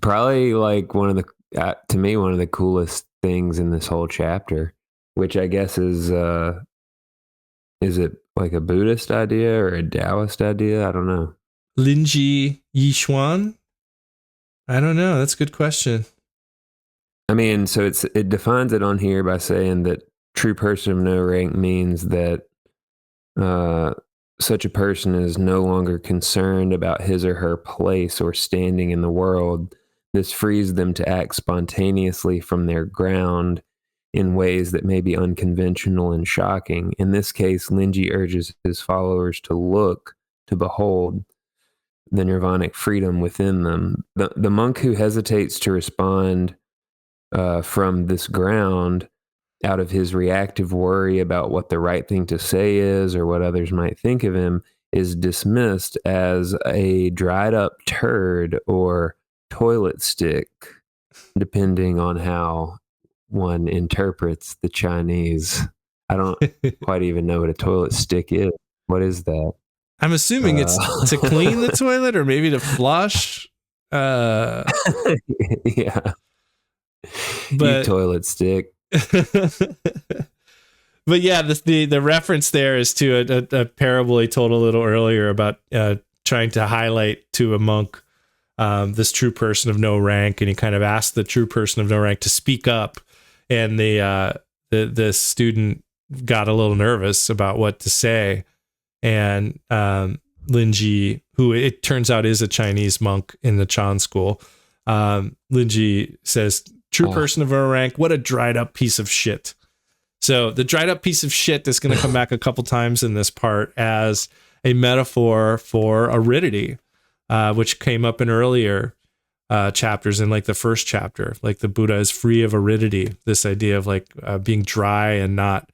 Probably like one of the, to me, one of the coolest things in this whole chapter, which I guess is it like a Buddhist idea or a Taoist idea? I don't know. Linji Yishuan? I don't know. That's a good question. I mean, so it defines it on here by saying that true person of no rank means that such a person is no longer concerned about his or her place or standing in the world. This frees them to act spontaneously from their ground in ways that may be unconventional and shocking. In this case, Linji urges his followers to look, to behold the nirvanic freedom within them. The monk who hesitates to respond from this ground out of his reactive worry about what the right thing to say is or what others might think of him is dismissed as a dried up turd or toilet stick, depending on how one interprets the Chinese. I don't quite even know what a toilet stick is. What is that? I'm assuming it's to clean the toilet or maybe to flush. Yeah. But you toilet stick. But yeah, the reference there is to a parable he told a little earlier about trying to highlight to a monk this true person of no rank, and he kind of asked the true person of no rank to speak up, and the student got a little nervous about what to say, and Linji, who it turns out is a Chinese monk in the Chan school, Linji says, "True person of no rank, what a dried up piece of shit." So the dried up piece of shit is going to come back a couple times in this part as a metaphor for aridity, which came up in earlier chapters, in like the first chapter. Like the Buddha is free of aridity, this idea of like being dry and not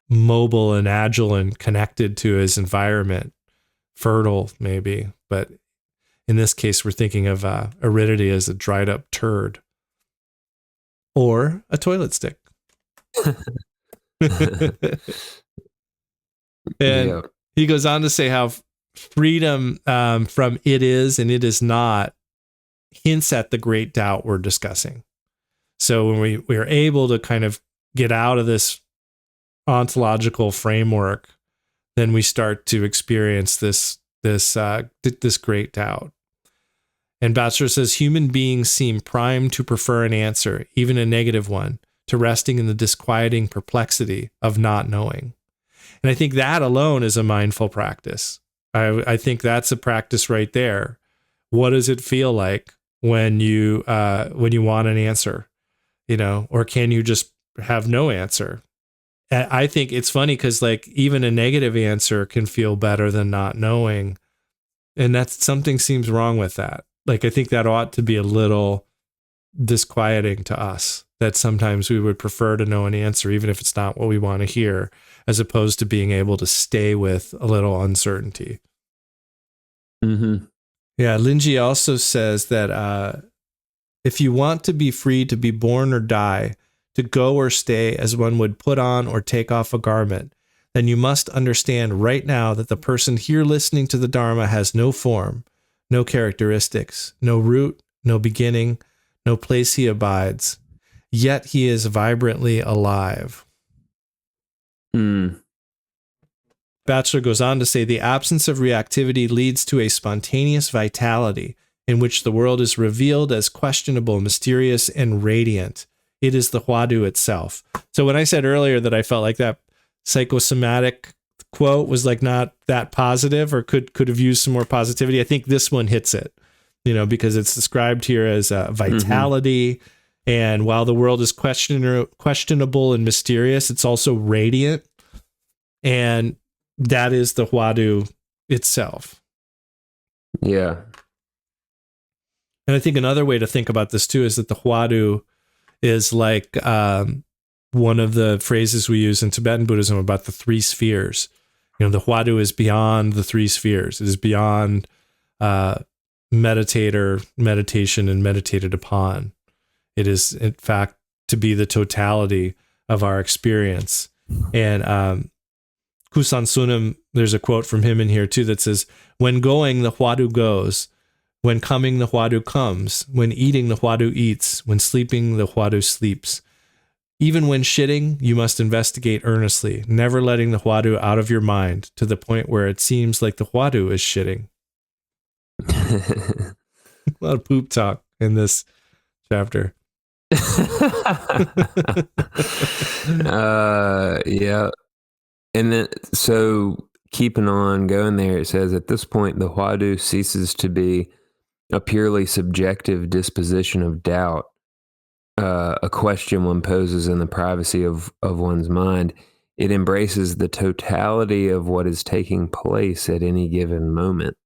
mobile and agile and connected to his environment, fertile maybe. But in this case, we're thinking of aridity as a dried up turd or a toilet stick. And he goes on to say how freedom from it is and it is not hints at the great doubt we're discussing. So when we are able to kind of get out of this ontological framework, then we start to experience this great doubt. And Batchelor says human beings seem primed to prefer an answer, even a negative one, to resting in the disquieting perplexity of not knowing. And I think that alone is a mindful practice. I think that's a practice right there. What does it feel like when you want an answer, or can you just have no answer? I think it's funny because like even a negative answer can feel better than not knowing. And that's something seems wrong with that. Like, I think that ought to be a little disquieting to us, that sometimes we would prefer to know an answer, even if it's not what we want to hear, as opposed to being able to stay with a little uncertainty. Mm-hmm. Yeah. Linji also says that if you want to be free to be born or die, to go or stay as one would put on or take off a garment, then you must understand right now that the person here listening to the Dharma has no form, no characteristics, no root, no beginning, no place he abides, yet he is vibrantly alive. Batchelor goes on to say the absence of reactivity leads to a spontaneous vitality in which the world is revealed as questionable, mysterious, and radiant. It is the Huadu itself. So when I said earlier that I felt like that psychosomatic quote was like not that positive or could have used some more positivity, I think this one hits it. because it's described here as vitality. And while the world is questionable and mysterious, it's also radiant. And that is the Huadu itself. Yeah. And I think another way to think about this too is that the Huadu is like one of the phrases we use in Tibetan Buddhism about the three spheres. The Huadu is beyond the three spheres. It is beyond meditator, meditation, and meditated upon. It is, in fact, to be the totality of our experience. And Kusan Sunim, there's a quote from him in here too that says, "When going, the Huadu goes. When coming, the Huadu comes. When eating, the Huadu eats. When sleeping, the Huadu sleeps. Even when shitting, you must investigate earnestly, never letting the Huadu out of your mind to the point where it seems like the Huadu is shitting." A lot of poop talk in this chapter. Yeah. And then, so keeping on going there, it says, at this point, the Huadu ceases to be a purely subjective disposition of doubt, a question one poses in the privacy of one's mind. It embraces the totality of what is taking place at any given moment.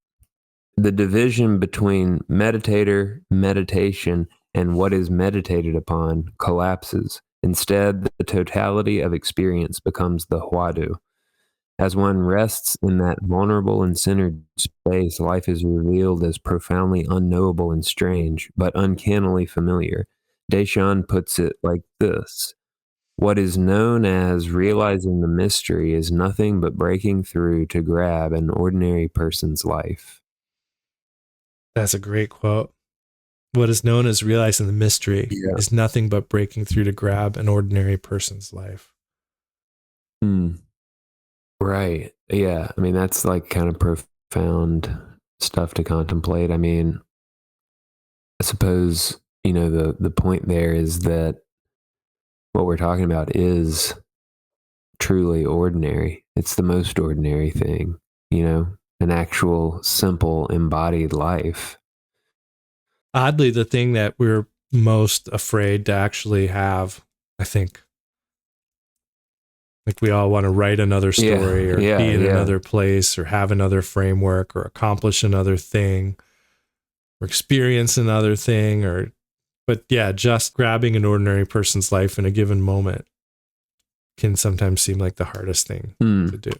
The division between meditator, meditation, and what is meditated upon collapses. Instead, the totality of experience becomes the Huadu. As one rests in that vulnerable and centered space, life is revealed as profoundly unknowable and strange, but uncannily familiar. Deshan puts it like this: what is known as realizing the mystery is nothing but breaking through to grab an ordinary person's life. That's a great quote. What is known as realizing the mystery is nothing but breaking through to grab an ordinary person's life. Right. Yeah. I mean, that's like kind of profound stuff to contemplate. I mean, I suppose, the point there is that what we're talking about is truly ordinary. It's the most ordinary thing, an actual simple embodied life. Oddly, the thing that we're most afraid to actually have, I think, like we all want to write another story or be in another place or have another framework or accomplish another thing or experience another thing but just grabbing an ordinary person's life in a given moment can sometimes seem like the hardest thing to do.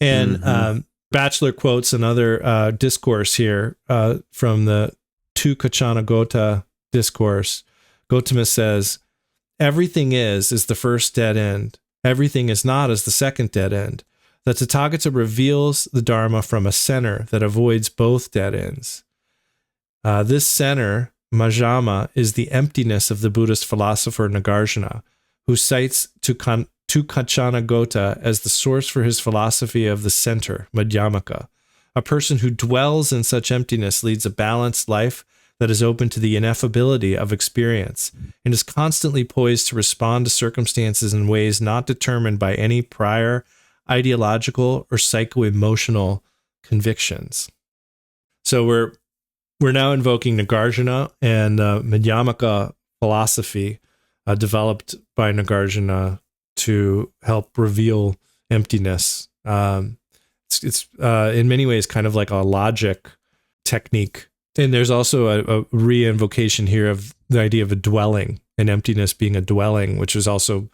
And Batchelor quotes another discourse here from the Tu Kachana Gota discourse. Gotama says, "Everything is the first dead end. Everything is not is the second dead end. The Tathagata reveals the Dharma from a center that avoids both dead ends. This center, Majjhima, is the emptiness of the Buddhist philosopher Nagarjuna, who cites Tu Kachana Gota as the source for his philosophy of the center, Madhyamaka. A person who dwells in such emptiness leads a balanced life that is open to the ineffability of experience and is constantly poised to respond to circumstances in ways not determined by any prior ideological or psycho-emotional convictions." So we're now invoking Nagarjuna and Madhyamaka philosophy developed by Nagarjuna to help reveal emptiness. It's in many ways kind of like a logic technique. And there's also a re-invocation here of the idea of a dwelling, and emptiness being a dwelling, which was also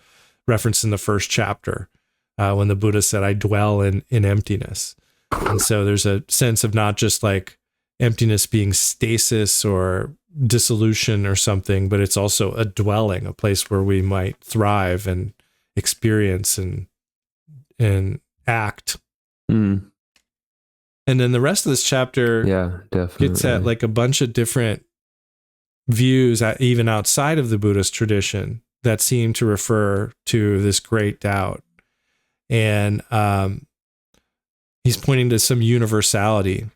referenced in the first chapter when the Buddha said, "I dwell in emptiness." And so there's a sense of not just like emptiness being stasis or dissolution or something, but it's also a dwelling, a place where we might thrive and experience and act. And then the rest of this chapter gets at like a bunch of different views, even outside of the Buddhist tradition, that seem to refer to this great doubt. And he's pointing to some universality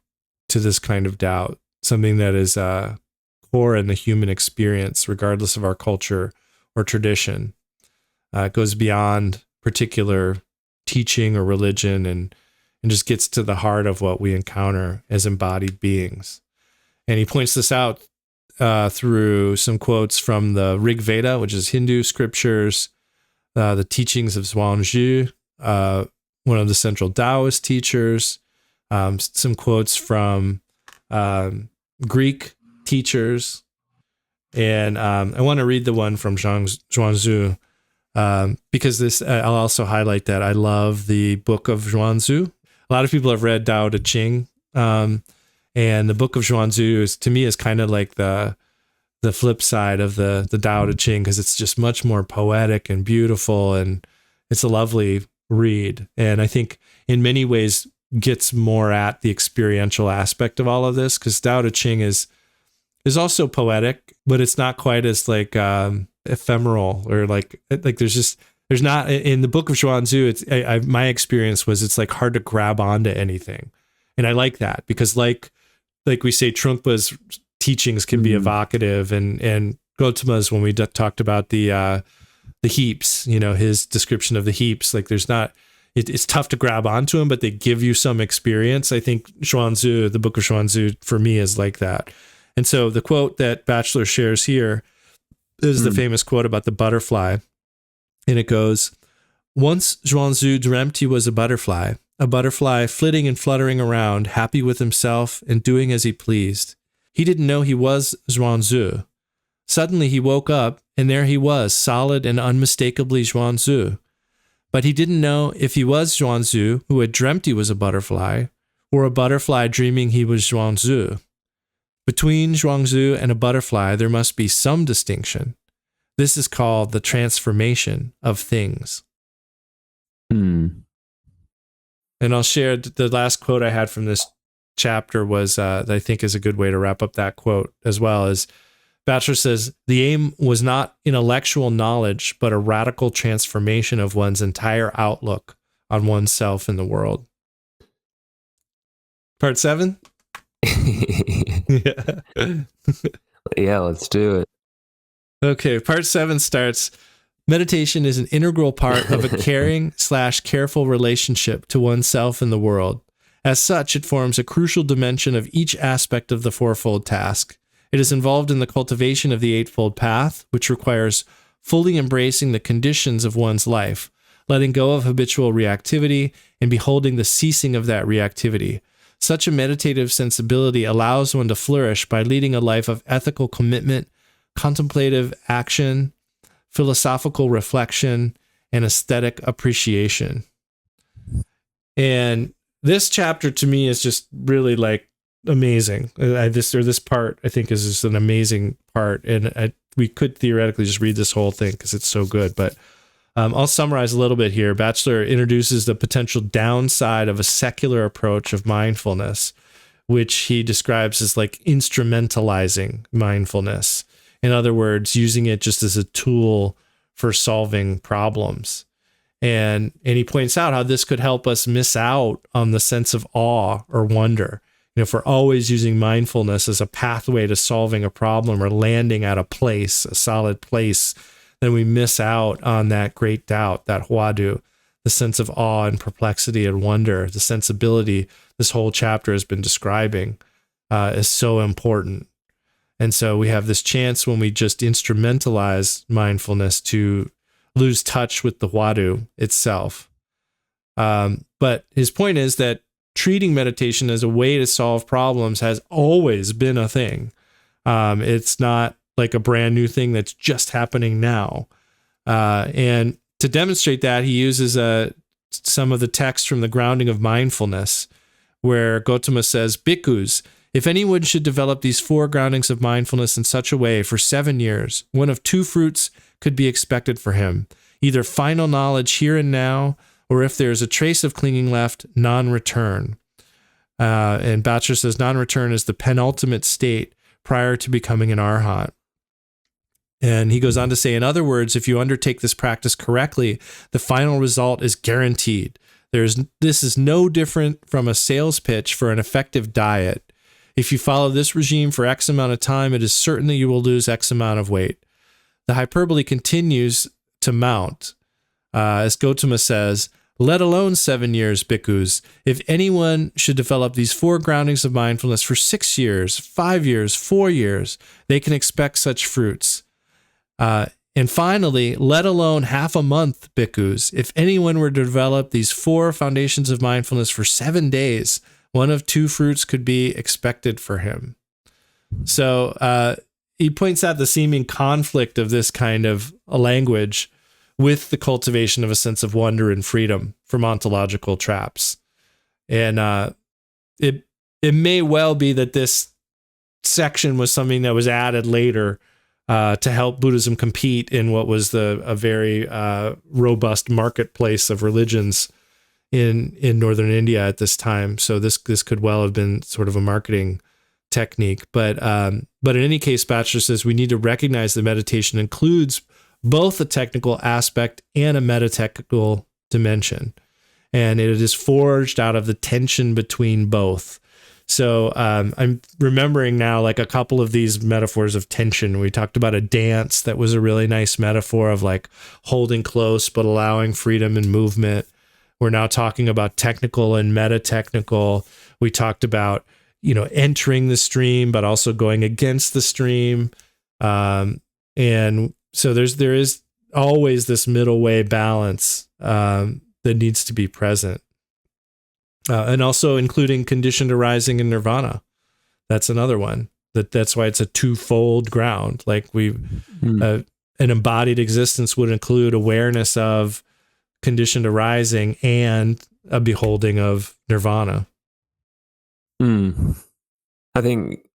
to this kind of doubt, something that is core in the human experience, regardless of our culture or tradition. It goes beyond particular teaching or religion and just gets to the heart of what we encounter as embodied beings. And he points this out through some quotes from the Rig Veda, which is Hindu scriptures, the teachings of Zhuangzi, one of the central Taoist teachers, some quotes from Greek teachers. And I want to read the one from Zhuangzi because this, I'll also highlight that I love the book of Zhuangzi. A lot of people have read Tao Te Ching, and the book of Zhuangzi is, to me, is kind of like the flip side of the Tao Te Ching, because it's just much more poetic and beautiful, and it's a lovely read. And I think in many ways gets more at the experiential aspect of all of this, because Tao Te Ching is also poetic, but it's not quite as like ephemeral, or like there's not, in the book of Zhuangzi, it's my experience was it's like hard to grab onto anything. And I like that, because like we say, Trungpa's teachings can be evocative, and Gautama's, when we talked about the heaps, his description of the heaps, like there's not, it's tough to grab onto them, but they give you some experience. I think Zhuangzi, the book of Zhuangzi, for me is like that. And so the quote that Batchelor shares here is the famous quote about the butterfly. And it goes, "Once Zhuangzi dreamt he was a butterfly flitting and fluttering around, happy with himself and doing as he pleased. He didn't know he was Zhuangzi. Suddenly he woke up, and there he was, solid and unmistakably Zhuangzi. But he didn't know if he was Zhuangzi, who had dreamt he was a butterfly, or a butterfly dreaming he was Zhuangzi. Between Zhuangzi and a butterfly, there must be some distinction. This is called the transformation of things." And I'll share the last quote I had from this chapter was, that I think is a good way to wrap up that quote as well, is Batchelor says, "The aim was not intellectual knowledge, but a radical transformation of one's entire outlook on oneself and the world." Part 7? Yeah. Yeah, let's do it. Okay, part 7 starts, "Meditation is an integral part of a caring/careful relationship to oneself and the world. As such, it forms a crucial dimension of each aspect of the fourfold task. It is involved in the cultivation of the eightfold path, which requires fully embracing the conditions of one's life, letting go of habitual reactivity, and beholding the ceasing of that reactivity. Such a meditative sensibility allows one to flourish by leading a life of ethical commitment, contemplative action, philosophical reflection, and aesthetic appreciation." And this chapter to me is just really like amazing. This part I think is just an amazing part, and we could theoretically just read this whole thing because it's so good. But I'll summarize a little bit here. Batchelor introduces the potential downside of a secular approach of mindfulness, which he describes as like instrumentalizing mindfulness. In other words, using it just as a tool for solving problems. And he points out how this could help us miss out on the sense of awe or wonder. If we're always using mindfulness as a pathway to solving a problem or landing at a place, a solid place, then we miss out on that great doubt, that huadu, the sense of awe and perplexity and wonder, the sensibility this whole chapter has been describing is so important. And so we have this chance when we just instrumentalize mindfulness to lose touch with the huadu itself. But his point is that treating meditation as a way to solve problems has always been a thing. It's not like a brand new thing that's just happening now. And to demonstrate that, he uses some of the text from the Grounding of Mindfulness, where Gautama says, "Bhikkhus, if anyone should develop these 4 groundings of mindfulness in such a way for 7 years, one of 2 fruits could be expected for him, either final knowledge here and now, or if there is a trace of clinging left, non-return." And Batchelor says non-return is the penultimate state prior to becoming an arhat. And he goes on to say, in other words, if you undertake this practice correctly, the final result is guaranteed. This is no different from a sales pitch for an effective diet. If you follow this regime for X amount of time, it is certain that you will lose X amount of weight. The hyperbole continues to mount. As Gautama says, let alone 7 years, bhikkhus. If anyone should develop these 4 groundings of mindfulness for 6 years, 5 years, 4 years, they can expect such fruits. And finally, let alone half a month, bhikkhus. If anyone were to develop these 4 foundations of mindfulness for 7 days, one of 2 fruits could be expected for him. So he points out the seeming conflict of this kind of a language with the cultivation of a sense of wonder and freedom from ontological traps. And it may well be that this section was something that was added later to help Buddhism compete in what was a very robust marketplace of religions in northern India at this time. So this could well have been sort of a marketing technique. But in any case, Batchelor says we need to recognize that meditation includes both a technical aspect and a metatechnical dimension. And it is forged out of the tension between both. So I'm remembering now like a couple of these metaphors of tension. We talked about a dance that was a really nice metaphor of like holding close but allowing freedom and movement. We're now talking about technical and metatechnical. We talked about, entering the stream, but also going against the stream. And so there is always this middle way balance that needs to be present. And also including conditioned arising and nirvana. That's another one. That's why it's a twofold ground. Like an embodied existence would include awareness of conditioned arising and a beholding of nirvana. I think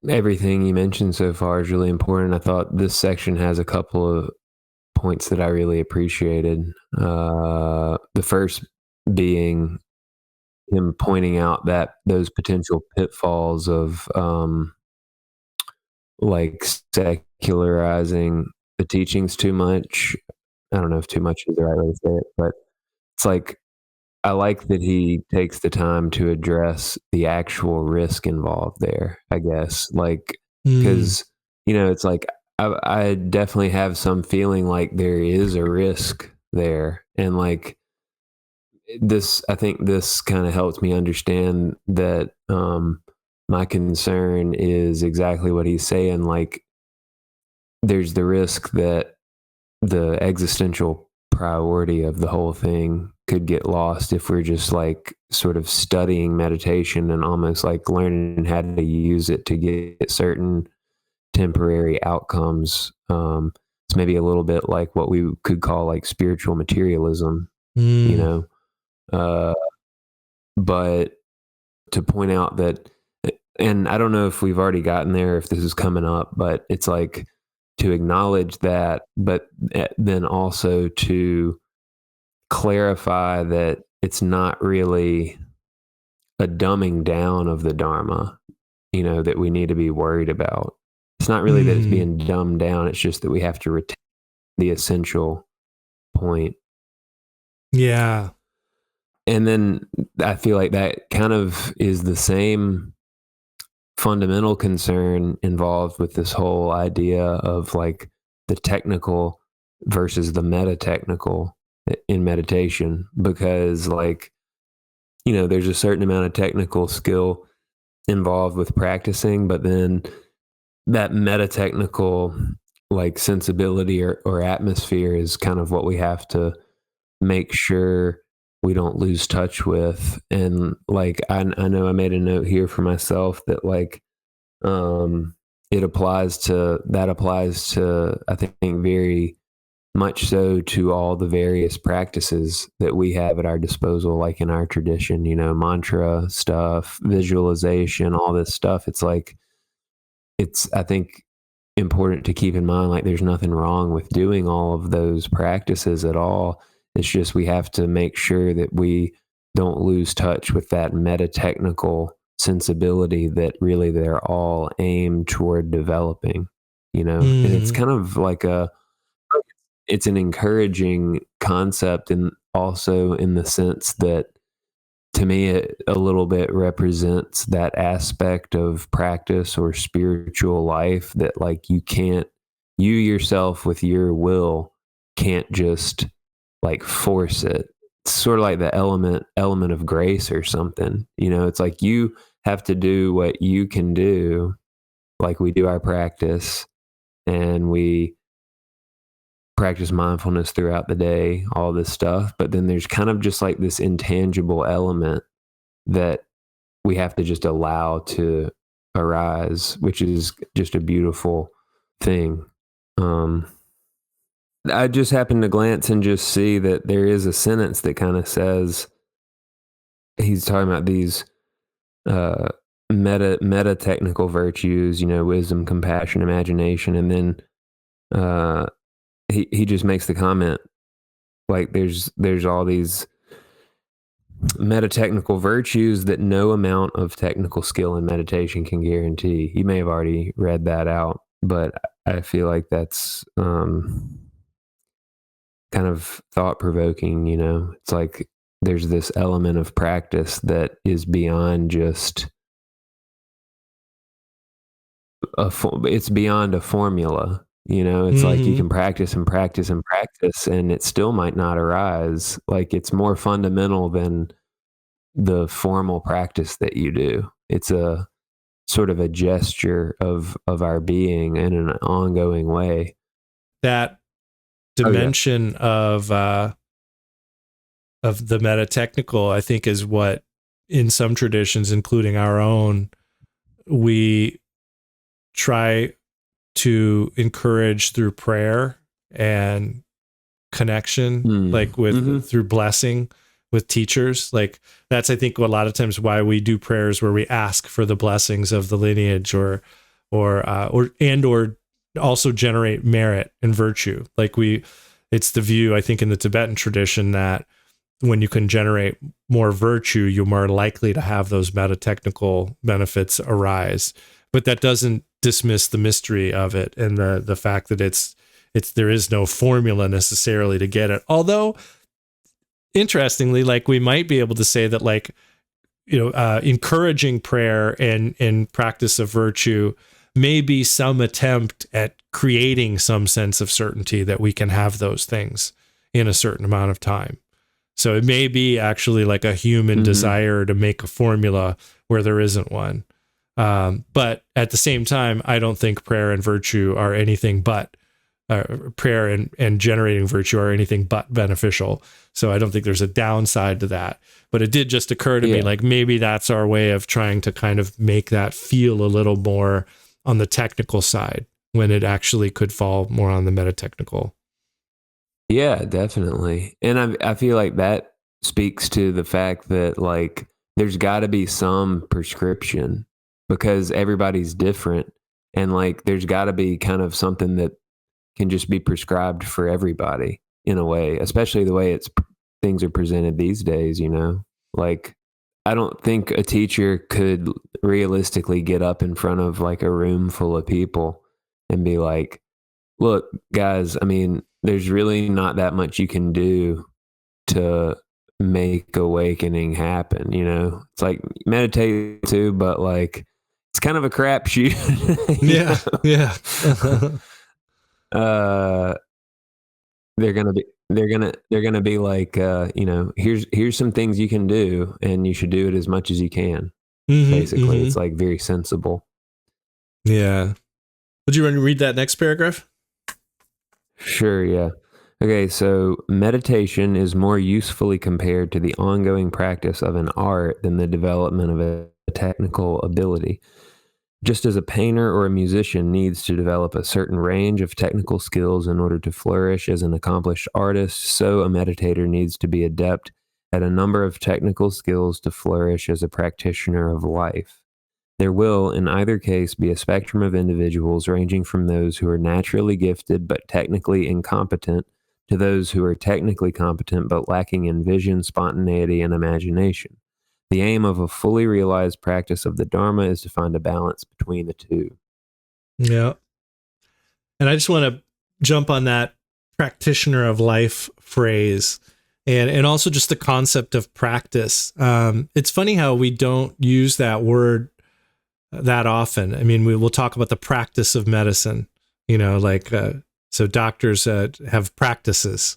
everything you mentioned so far is really important. I thought this section has a couple of points that I really appreciated. The first being him pointing out that those potential pitfalls of like secularizing the teachings too much. I don't know if too much is the right way to say it, but it's like, I like that he takes the time to address the actual risk involved there, I guess. Like, because, it's like, I definitely have some feeling like there is a risk there. And like I think this kind of helps me understand that my concern is exactly what he's saying. Like, there's the risk that the existential priority of the whole thing could get lost if we're just like sort of studying meditation and almost like learning how to use it to get certain temporary outcomes. It's maybe a little bit like what we could call like spiritual materialism, but to point out that, and I don't know if we've already gotten there, if this is coming up, but it's like to acknowledge that, but then also to clarify that it's not really a dumbing down of the Dharma, that we need to be worried about. It's not really that it's being dumbed down. It's just that we have to retain the essential point. Yeah. And then I feel like that kind of is the same fundamental concern involved with this whole idea of like the technical versus the metatechnical in meditation, because like, there's a certain amount of technical skill involved with practicing, but then that metatechnical like sensibility or atmosphere is kind of what we have to make sure we don't lose touch with. And like, I know I made a note here for myself that like, it applies to, I think very much so to all the various practices that we have at our disposal, like in our tradition, mantra stuff, visualization, all this stuff. It's like, I think important to keep in mind, like there's nothing wrong with doing all of those practices at all. It's just, we have to make sure that we don't lose touch with that metatechnical sensibility that really they're all aimed toward developing, and it's kind of like it's an encouraging concept, and also in the sense that to me, it a little bit represents that aspect of practice or spiritual life that like you yourself with your will can't just like force it. sort of like the element of grace or something. You know, it's like you have to do what you can do, like we do our practice, and we practice mindfulness throughout the day, all this stuff. But then there's kind of just like this intangible element that we have to just allow to arise, which is just a beautiful thing. I just happened to glance and just see that there is a sentence that kind of says, he's talking about these meta technical virtues, you know, wisdom, compassion, imagination, and then he just makes the comment like there's all these meta technical virtues that no amount of technical skill in meditation can guarantee. You may have already read that out, but I feel like that's kind of thought provoking. You know, it's like there's this element of practice that is beyond just it's beyond a formula. You know, it's like you can practice and practice and practice, and it still might not arise. Like it's more fundamental than the formal practice that you do. It's a sort of a gesture of our being in an ongoing way. That dimension of the metatechnical, I think, is what in some traditions, including our own, we try to encourage through prayer and connection, like with through blessing with teachers. Like that's, I think, a lot of times why we do prayers where we ask for the blessings of the lineage or also generate merit and virtue. Like it's the view, I think, in the Tibetan tradition that when you can generate more virtue, you're more likely to have those metatechnical benefits arise. But that doesn't dismiss the mystery of it and the fact that it's there is no formula necessarily to get it. Although, interestingly, like we might be able to say that, like, you know, encouraging prayer and practice of virtue may be some attempt at creating some sense of certainty that we can have those things in a certain amount of time. So it may be actually like a human desire to make a formula where there isn't one. But at the same time, I don't think prayer and virtue are anything but prayer and generating virtue are anything but beneficial. So I don't think there's a downside to that. But it did just occur to me, like maybe that's our way of trying to kind of make that feel a little more on the technical side when it actually could fall more on the metatechnical. Yeah, definitely. And I feel like that speaks to the fact that, like, there's got to be some prescription because everybody's different. And like, there's got to be kind of something that can just be prescribed for everybody in a way, especially the way things are presented these days, you know? Like, I don't think a teacher could realistically get up in front of like a room full of people and be like, look, guys, I mean, there's really not that much you can do to make awakening happen, you know? It's like meditate too, but like it's kind of a crapshoot. Yeah. They're gonna be like, you know, here's some things you can do, and you should do it as much as you can. Basically, it's like very sensible. Yeah. Would you want to read that next paragraph? Sure. Yeah. Okay. So meditation is more usefully compared to the ongoing practice of an art than the development of a technical ability. Just as a painter or a musician needs to develop a certain range of technical skills in order to flourish as an accomplished artist, so a meditator needs to be adept at a number of technical skills to flourish as a practitioner of life. There will, in either case, be a spectrum of individuals ranging from those who are naturally gifted but technically incompetent to those who are technically competent but lacking in vision, spontaneity, and imagination. The aim of a fully realized practice of the Dharma is to find a balance between the two. Yeah. And I just want to jump on that practitioner of life phrase and also just the concept of practice. It's funny how we don't use that word that often. I mean, we'll talk about the practice of medicine, you know, like, so doctors have practices,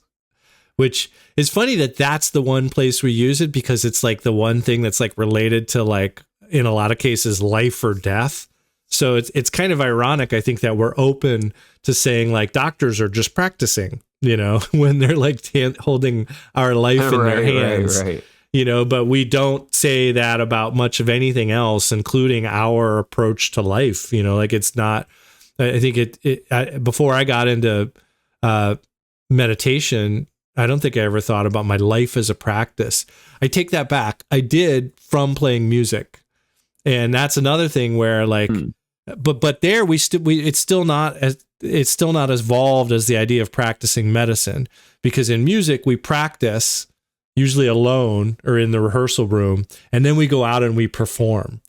which is funny that that's the one place we use it, because it's like the one thing that's like related to, like, in a lot of cases, life or death. So it's kind of ironic, I think, that we're open to saying like doctors are just practicing, you know, when they're like holding our life in their hands, right. you know, but we don't say that about much of anything else, including our approach to life. You know, like, it's not, I think before I got into meditation, I don't think I ever thought about my life as a practice. I take that back. I did, from playing music. And that's another thing where, like, but there it's still not as evolved as the idea of practicing medicine, because in music we practice usually alone or in the rehearsal room, and then we go out and we perform,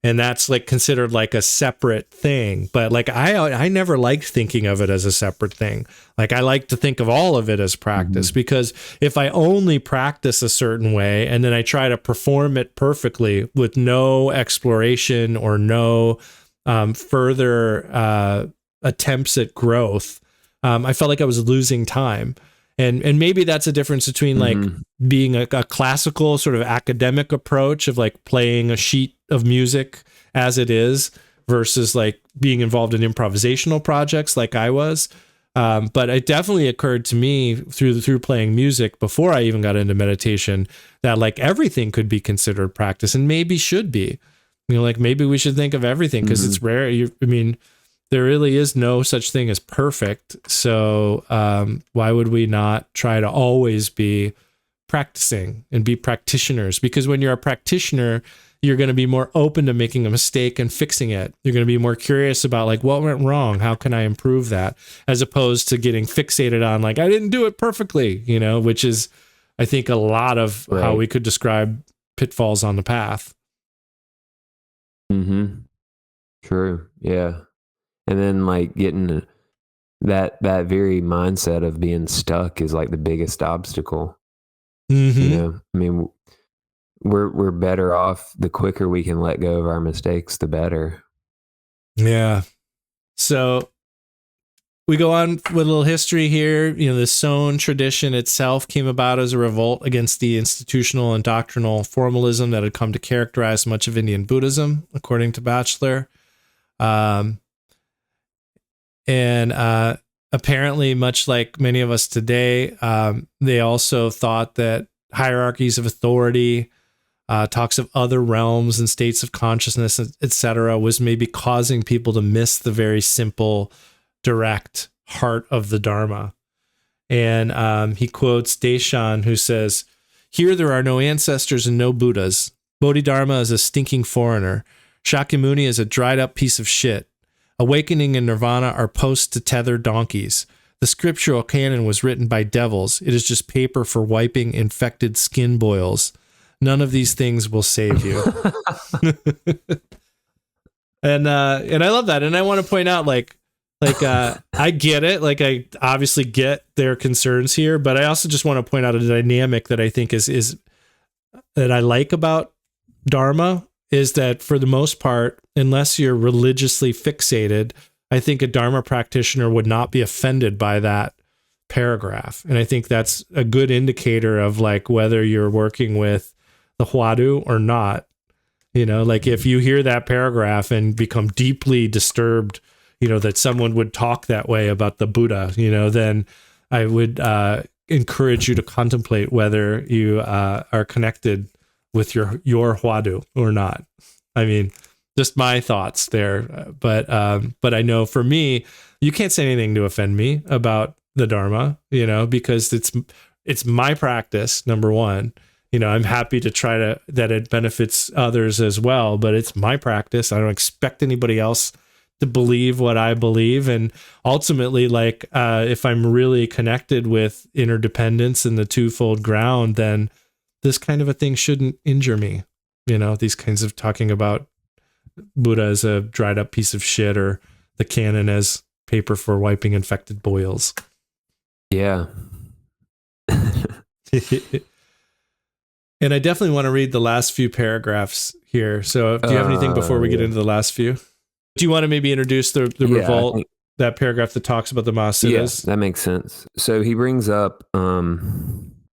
and that's like considered like a separate thing. But like I never liked thinking of it as a separate thing. Like, I like to think of all of it as practice, because if I only practice a certain way and then I try to perform it perfectly with no exploration or no further attempts at growth, I felt like I was losing time. And maybe that's a difference between like being a classical sort of academic approach of like playing a sheet of music as it is, versus like being involved in improvisational projects like I was. But it definitely occurred to me through playing music before I even got into meditation that like everything could be considered practice, and maybe should be. You know, like, maybe we should think of everything, because it's rare. I mean, there really is no such thing as perfect. So why would we not try to always be practicing and be practitioners? Because when you're a practitioner, you're going to be more open to making a mistake and fixing it. You're going to be more curious about like, what went wrong? How can I improve that? As opposed to getting fixated on like, I didn't do it perfectly, you know, which is, I think, a lot of how we could describe pitfalls on the path. True. Yeah. And then like getting that very mindset of being stuck is like the biggest obstacle. You know, I mean, we're better off the quicker we can let go of our mistakes, the better. Yeah. So we go on with a little history here. You know, the Soan tradition itself came about as a revolt against the institutional and doctrinal formalism that had come to characterize much of Indian Buddhism, according to Batchelor. And apparently, much like many of us today, they also thought that hierarchies of authority, talks of other realms and states of consciousness, etc., was maybe causing people to miss the very simple, direct heart of the Dharma. And he quotes Deshan, who says, "Here there are no ancestors and no Buddhas. Bodhidharma is a stinking foreigner. Shakyamuni is a dried up piece of shit. Awakening and nirvana are posts to tether donkeys. The scriptural canon was written by devils. It is just paper for wiping infected skin boils. None of these things will save you." And I love that. And I want to point out, like I get it. Like, I obviously get their concerns here, but I also just want to point out a dynamic that I think is that I like about Dharma, is that for the most part, unless you're religiously fixated, I think a Dharma practitioner would not be offended by that paragraph. And I think that's a good indicator of like whether you're working with the Huadu or not. You know, like if you hear that paragraph and become deeply disturbed, you know, that someone would talk that way about the Buddha, you know, then I would encourage you to contemplate whether you are connected with your Huadu or not. I mean, just my thoughts there. But I know for me, you can't say anything to offend me about the Dharma, you know, because it's my practice, number one. You know, I'm happy to try that it benefits others as well, but it's my practice. I don't expect anybody else to believe what I believe. And ultimately, like, if I'm really connected with interdependence and the twofold ground, then this kind of a thing shouldn't injure me. You know, these kinds of talking about Buddha as a dried up piece of shit, or the canon as paper for wiping infected boils. Yeah. And I definitely want to read the last few paragraphs here. So do you have anything before we get into the last few? Do you want to maybe introduce the revolt that paragraph that talks about the Mahasiddhas? Yes, that makes sense. So he brings up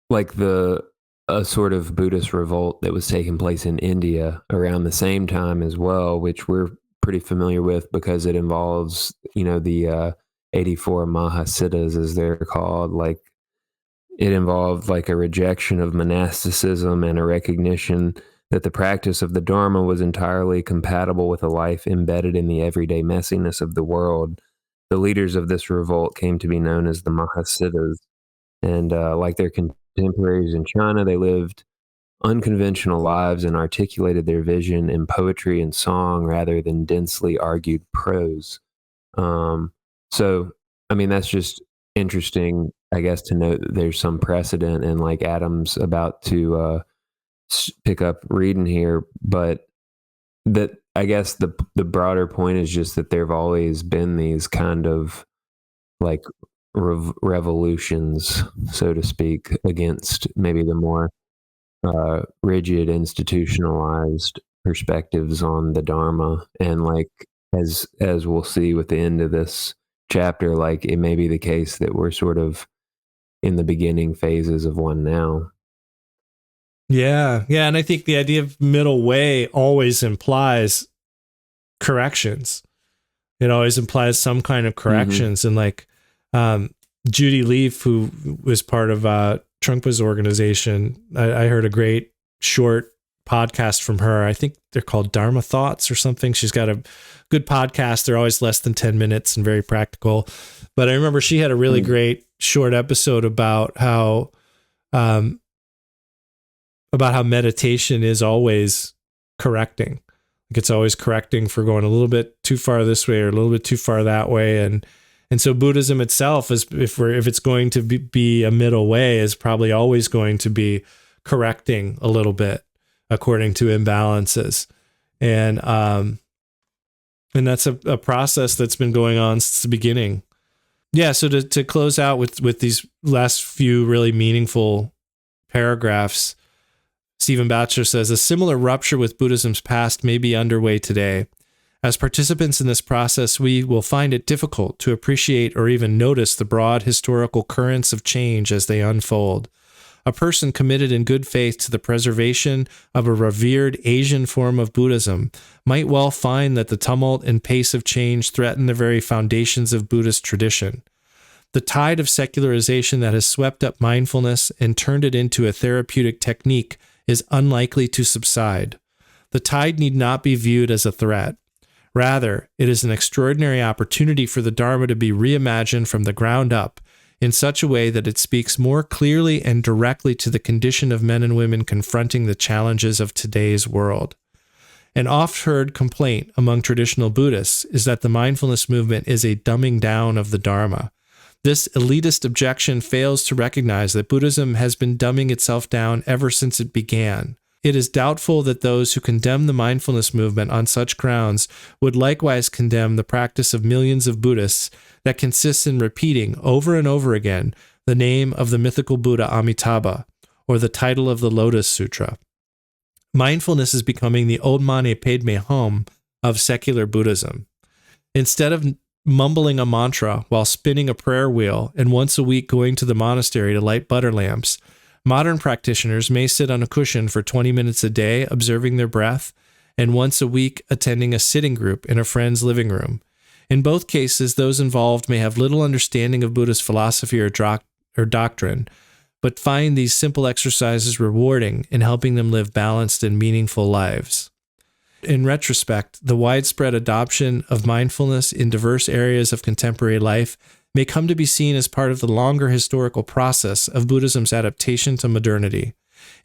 like a sort of Buddhist revolt that was taking place in India around the same time as well, which we're pretty familiar with because it involves, the 84 Mahasiddhas, as they're called. Like, it involved like a rejection of monasticism and a recognition that the practice of the Dharma was entirely compatible with a life embedded in the everyday messiness of the world. The leaders of this revolt came to be known as the Mahasiddhas, and like their contemporaries in China, they lived unconventional lives and articulated their vision in poetry and song rather than densely argued prose. So, I mean, that's just interesting, I guess, to note that there's some precedent, and like Adam's about to pick up reading here, but that, I guess, the broader point is just that there've always been these kind of like revolutions, so to speak, against maybe the more rigid, institutionalized perspectives on the Dharma. And like, as we'll see with the end of this chapter, like, it may be the case that we're sort of in the beginning phases of one now. Yeah. And I think the idea of middle way always implies corrections. It always implies some kind of corrections. Mm-hmm. And like Judy Leaf, who was part of Trungpa's organization, I heard a great short podcast from her. I think they're called Dharma Thoughts or something. She's got a good podcast. They're always less than 10 minutes and very practical. But I remember she had a really great short episode about how meditation is always correcting. Like, it's always correcting for going a little bit too far this way or a little bit too far that way. And so Buddhism itself is, if it's going to be a middle way, is probably always going to be correcting a little bit according to imbalances. And that's a process that's been going on since the beginning. Yeah. So to close out with these last few really meaningful paragraphs, Stephen Batchelor says, a similar rupture with Buddhism's past may be underway today. As participants in this process, we will find it difficult to appreciate or even notice the broad historical currents of change as they unfold. A person committed in good faith to the preservation of a revered Asian form of Buddhism might well find that the tumult and pace of change threaten the very foundations of Buddhist tradition. The tide of secularization that has swept up mindfulness and turned it into a therapeutic technique is unlikely to subside. The tide need not be viewed as a threat. Rather, it is an extraordinary opportunity for the Dharma to be reimagined from the ground up in such a way that it speaks more clearly and directly to the condition of men and women confronting the challenges of today's world. An oft-heard complaint among traditional Buddhists is that the mindfulness movement is a dumbing down of the Dharma. This elitist objection fails to recognize that Buddhism has been dumbing itself down ever since it began. It is doubtful that those who condemn the mindfulness movement on such grounds would likewise condemn the practice of millions of Buddhists that consists in repeating over and over again the name of the mythical Buddha Amitabha or the title of the Lotus Sutra. Mindfulness is becoming the Om Mani Padme Hum of secular Buddhism. Instead of mumbling a mantra while spinning a prayer wheel and once a week going to the monastery to light butter lamps, modern practitioners may sit on a cushion for 20 minutes a day observing their breath, and once a week attending a sitting group in a friend's living room. In both cases, those involved may have little understanding of Buddhist philosophy or doctrine, but find these simple exercises rewarding in helping them live balanced and meaningful lives. In retrospect, the widespread adoption of mindfulness in diverse areas of contemporary life may come to be seen as part of the longer historical process of Buddhism's adaptation to modernity.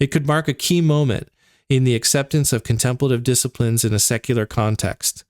It could mark a key moment in the acceptance of contemplative disciplines in a secular context,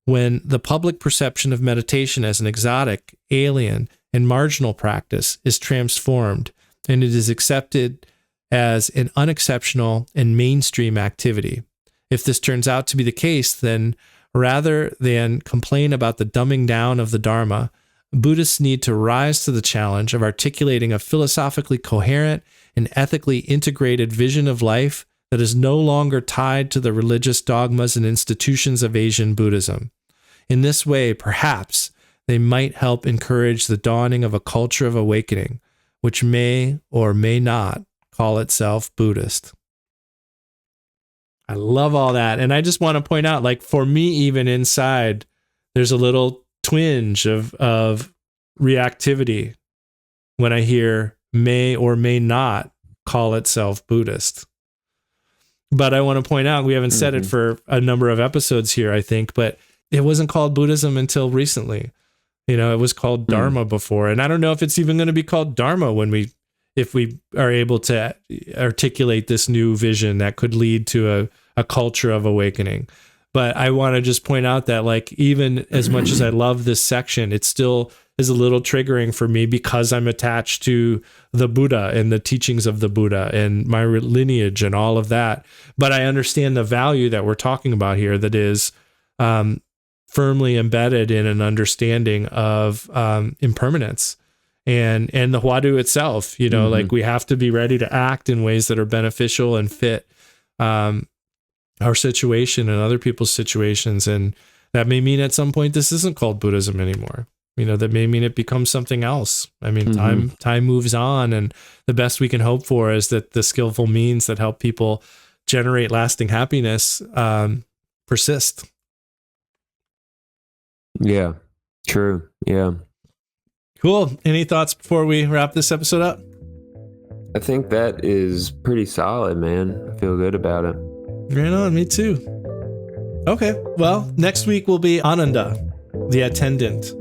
when the public perception of meditation as an exotic, alien, and marginal practice is transformed, and it is accepted as an unexceptional and mainstream activity. If this turns out to be the case, then rather than complain about the dumbing down of the Dharma, Buddhists need to rise to the challenge of articulating a philosophically coherent and ethically integrated vision of life that is no longer tied to the religious dogmas and institutions of Asian Buddhism. In this way, perhaps, they might help encourage the dawning of a culture of awakening, which may or may not call itself Buddhist. I love all that. And I just want to point out, like, for me, even inside, there's a little twinge of reactivity when I hear may or may not call itself Buddhist. But I want to point out, we haven't said it for a number of episodes here, I think, but it wasn't called Buddhism until recently. You know, it was called Dharma before. And I don't know if it's even going to be called Dharma if we are able to articulate this new vision that could lead to a culture of awakening. But I want to just point out that, like, even as much as I love this section, it still is a little triggering for me because I'm attached to the Buddha and the teachings of the Buddha and my lineage and all of that. But I understand the value that we're talking about here, that is firmly embedded in an understanding of impermanence and the Huadu itself. You know, like, we have to be ready to act in ways that are beneficial and fit our situation and other people's situations. And that may mean at some point this isn't called Buddhism anymore. You know, that may mean it becomes something else. I mean, time moves on, and the best we can hope for is that the skillful means that help people generate lasting happiness persist. Yeah, true. Yeah. Cool. Any thoughts before we wrap this episode up? I think that is pretty solid, man. I feel good about it. Right on. Me too. Okay. Well, next week will be Ananda, the attendant.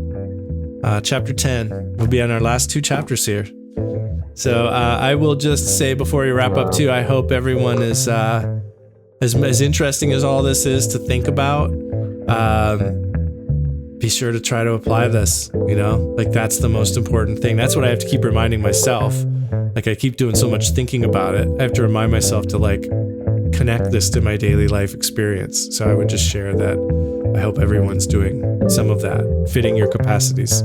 Chapter 10. We'll be on our last 2 chapters here. So I will just say before we wrap up too, I hope everyone is as interesting as all this is to think about. Be sure to try to apply this, you know, like, that's the most important thing. That's what I have to keep reminding myself. Like, I keep doing so much thinking about it. I have to remind myself to, like, connect this to my daily life experience. So I would just share that I hope everyone's doing some of that, fitting your capacities.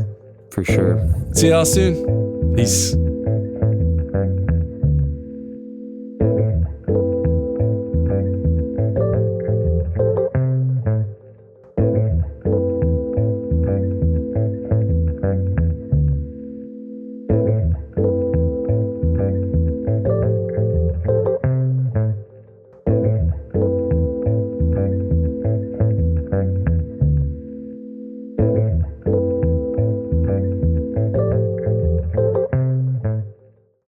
For sure. See y'all soon. Peace.